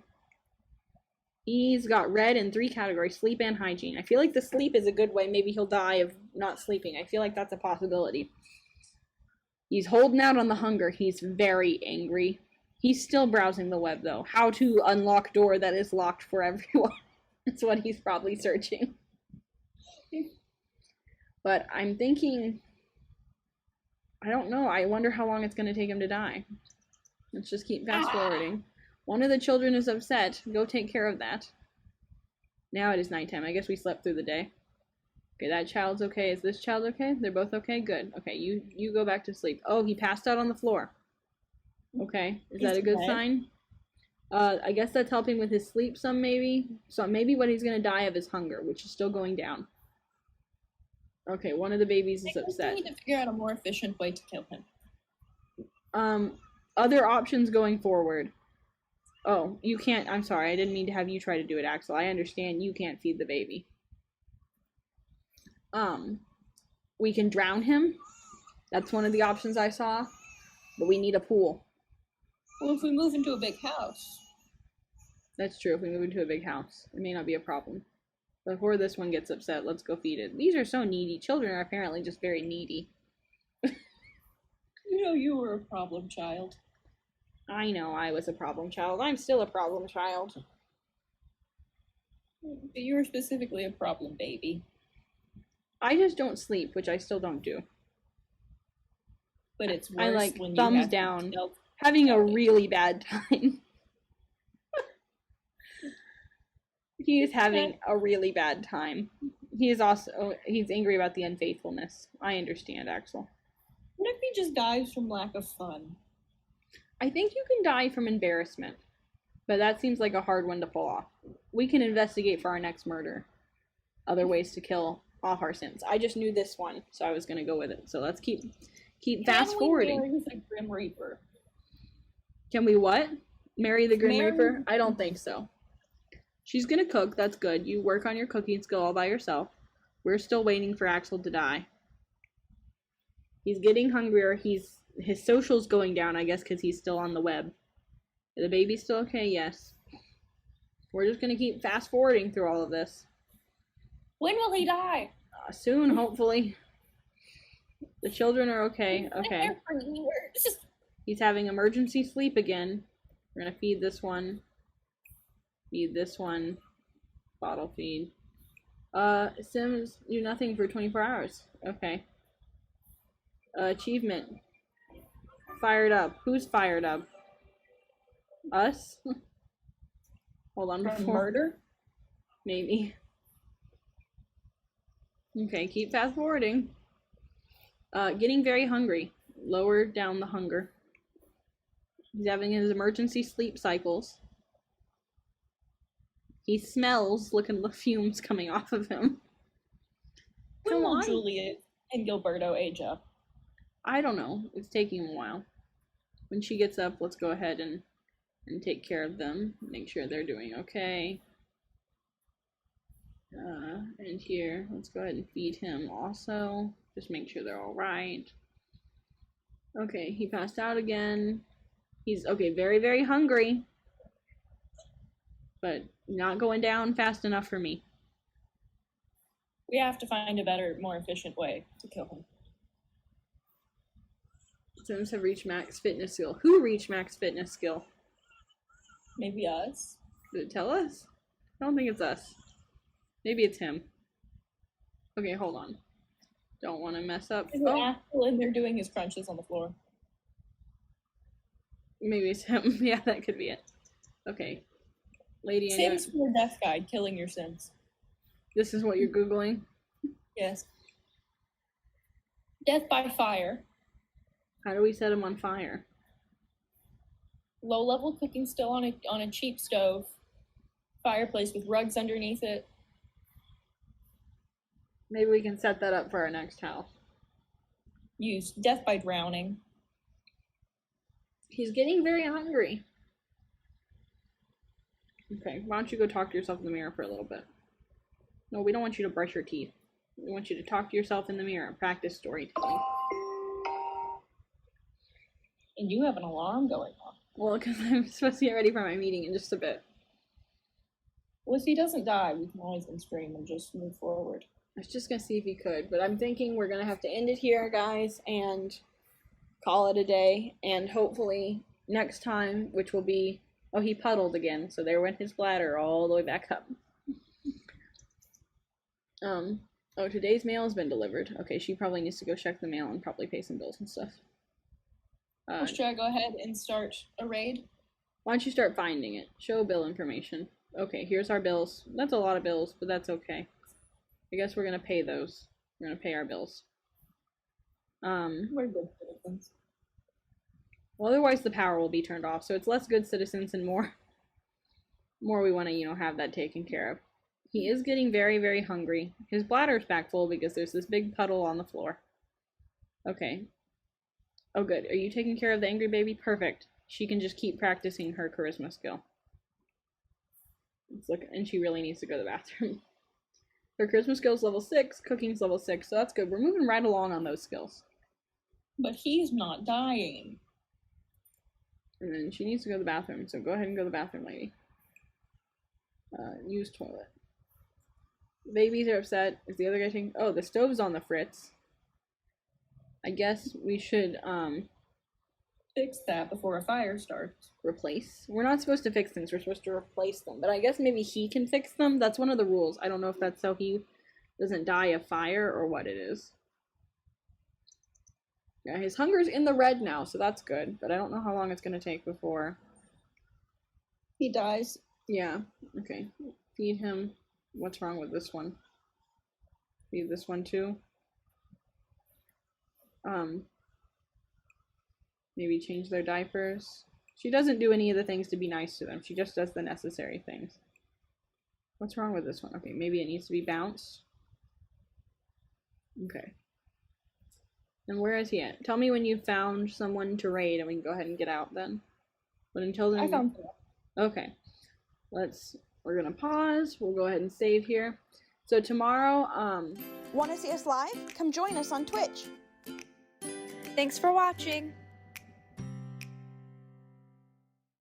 He's got red in 3 categories, sleep and hygiene. I feel like the sleep is a good way. Maybe he'll die of not sleeping. I feel like that's a possibility. He's holding out on the hunger. He's very angry. He's still browsing the web, though. How to unlock door that is locked for everyone. That's what he's probably searching. But I'm thinking, I don't know. I wonder how long it's going to take him to die. Let's just keep fast forwarding. One of the children is upset. Go take care of that. Now it is nighttime. I guess we slept through the day. Okay, that child's okay. Is this child okay? They're both okay? Good. Okay, you go back to sleep. Oh, he passed out on the floor. Okay, is that a good sign? I guess that's helping with his sleep some maybe. So maybe what he's going to die of is hunger, which is still going down. Okay, one of the babies is upset. We need to figure out a more efficient way to kill him. Other options going forward. Oh, you can't. I'm sorry. I didn't mean to have you try to do it, Axel. I understand you can't feed the baby. We can drown him. That's one of the options I saw. But we need a pool. Well, if we move into a big house. That's true. If we move into a big house, it may not be a problem. Before this one gets upset, let's go feed it. These are so needy. Children are apparently just very needy. You know you were a problem child. I know I was a problem child. I'm still a problem child. But you were specifically a problem baby. I just don't sleep, which I still don't do. But it's worse I like when you thumbs have down. to Having a really bad time. He is having a really bad time. He is also he's angry about the unfaithfulness. I understand, Axel. What if he just dies from lack of fun? I think you can die from embarrassment, but that seems like a hard one to pull off. We can investigate for our next murder other ways to kill off our sins. I just knew this one, so I was gonna go with it. So let's keep fast forwarding. Marry the Grim Reaper. Can we what? Marry the Grim Marry- Reaper? I don't think so. She's gonna cook, that's good. You work on your cooking skill all by yourself. We're still waiting for Axel to die. He's getting hungrier. His social's going down, I guess, because he's still on the web. Is the baby still okay? Yes. We're just gonna keep fast forwarding through all of this. When will he die? Soon, hopefully. The children are okay. Okay. He's having emergency sleep again. We're gonna feed this one. Feed this one. Bottle feed. Sims do nothing for 24 hours. Okay. Achievement. Fired up. Who's fired up? Us? Hold on. From Before. murder? Maybe. Okay, keep fast forwarding. Getting very hungry. Lower down the hunger. He's having his emergency sleep cycles. He smells looking the fumes coming off of him. When will Juliet and Gilberto age up? I don't know. It's taking a while. When she gets up, let's go ahead and take care of them. Make sure they're doing okay. And here, let's go ahead and feed him also. Just make sure they're all right. Okay, he passed out again. He's, okay, very, very hungry. But not going down fast enough for me. We have to find a better, more efficient way to kill him. Sims have reached max fitness skill. Who reached max fitness skill? Maybe us? Did it tell us? I don't think it's us. Maybe it's him. Okay, hold on. Don't want to mess up. Is it Apple and they're doing his crunches on the floor? Maybe it's him. Yeah, that could be it. Okay. Lady, Sims for Death Guide, killing your Sims. This is what you're Googling? Yes. Death by fire. How do we set him on fire? Low level cooking still on a cheap stove. Fireplace with rugs underneath it. Maybe we can set that up for our next house. Use death by drowning. He's getting very hungry. Okay, why don't you go talk to yourself in the mirror for a little bit? No, we don't want you to brush your teeth. We want you to talk to yourself in the mirror and practice storytelling. And you have an alarm going on. Well, because I'm supposed to get ready for my meeting in just a bit. Well, if he doesn't die, we can always scream and just move forward. I was just going to see if he could, but I'm thinking we're going to have to end it here, guys, and call it a day. And hopefully next time, which will be... Oh, he puddled again, so there went his bladder all the way back up. Oh, today's mail has been delivered. Okay, she probably needs to go check the mail and probably pay some bills and stuff. Should I go ahead and start a raid? Why don't you start finding it? Show bill information. Okay, here's our bills. That's a lot of bills, but that's okay. I guess we're gonna pay those. We're gonna pay our bills. We're good citizens. Well, otherwise the power will be turned off, so it's less good citizens and more we want to, have that taken care of. He is getting very, very hungry. His bladder's back full because there's this big puddle on the floor. Okay. Oh, good. Are you taking care of the angry baby? Perfect. She can just keep practicing her charisma skill. Let's look, and she really needs to go to the bathroom. Her charisma skill's level 6, cooking's level 6, so that's good. We're moving right along on those skills. But he's not dying. And then she needs to go to the bathroom, so go ahead and go to the bathroom, lady. Use toilet. Babies are upset. Is the other guy taking... Oh, the stove's on the fritz. I guess we should, fix that before a fire starts. Replace. We're not supposed to fix things, we're supposed to replace them. But I guess maybe he can fix them. That's one of the rules. I don't know if that's so he doesn't die of fire or what it is. Yeah, his hunger's in the red now, so that's good. But I don't know how long it's going to take before he dies. Yeah, okay. Feed him. What's wrong with this one? Feed this one too. Maybe change their diapers. She doesn't do any of the things to be nice to them. She just does the necessary things. What's wrong with this one? Okay, maybe it needs to be bounced. Okay. And where is he at? Tell me when you've found someone to raid and we can go ahead and get out then. But until then... I found him. Okay. We're gonna pause. We'll go ahead and save here. So tomorrow, Want to see us live? Come join us on Twitch. Thanks for watching.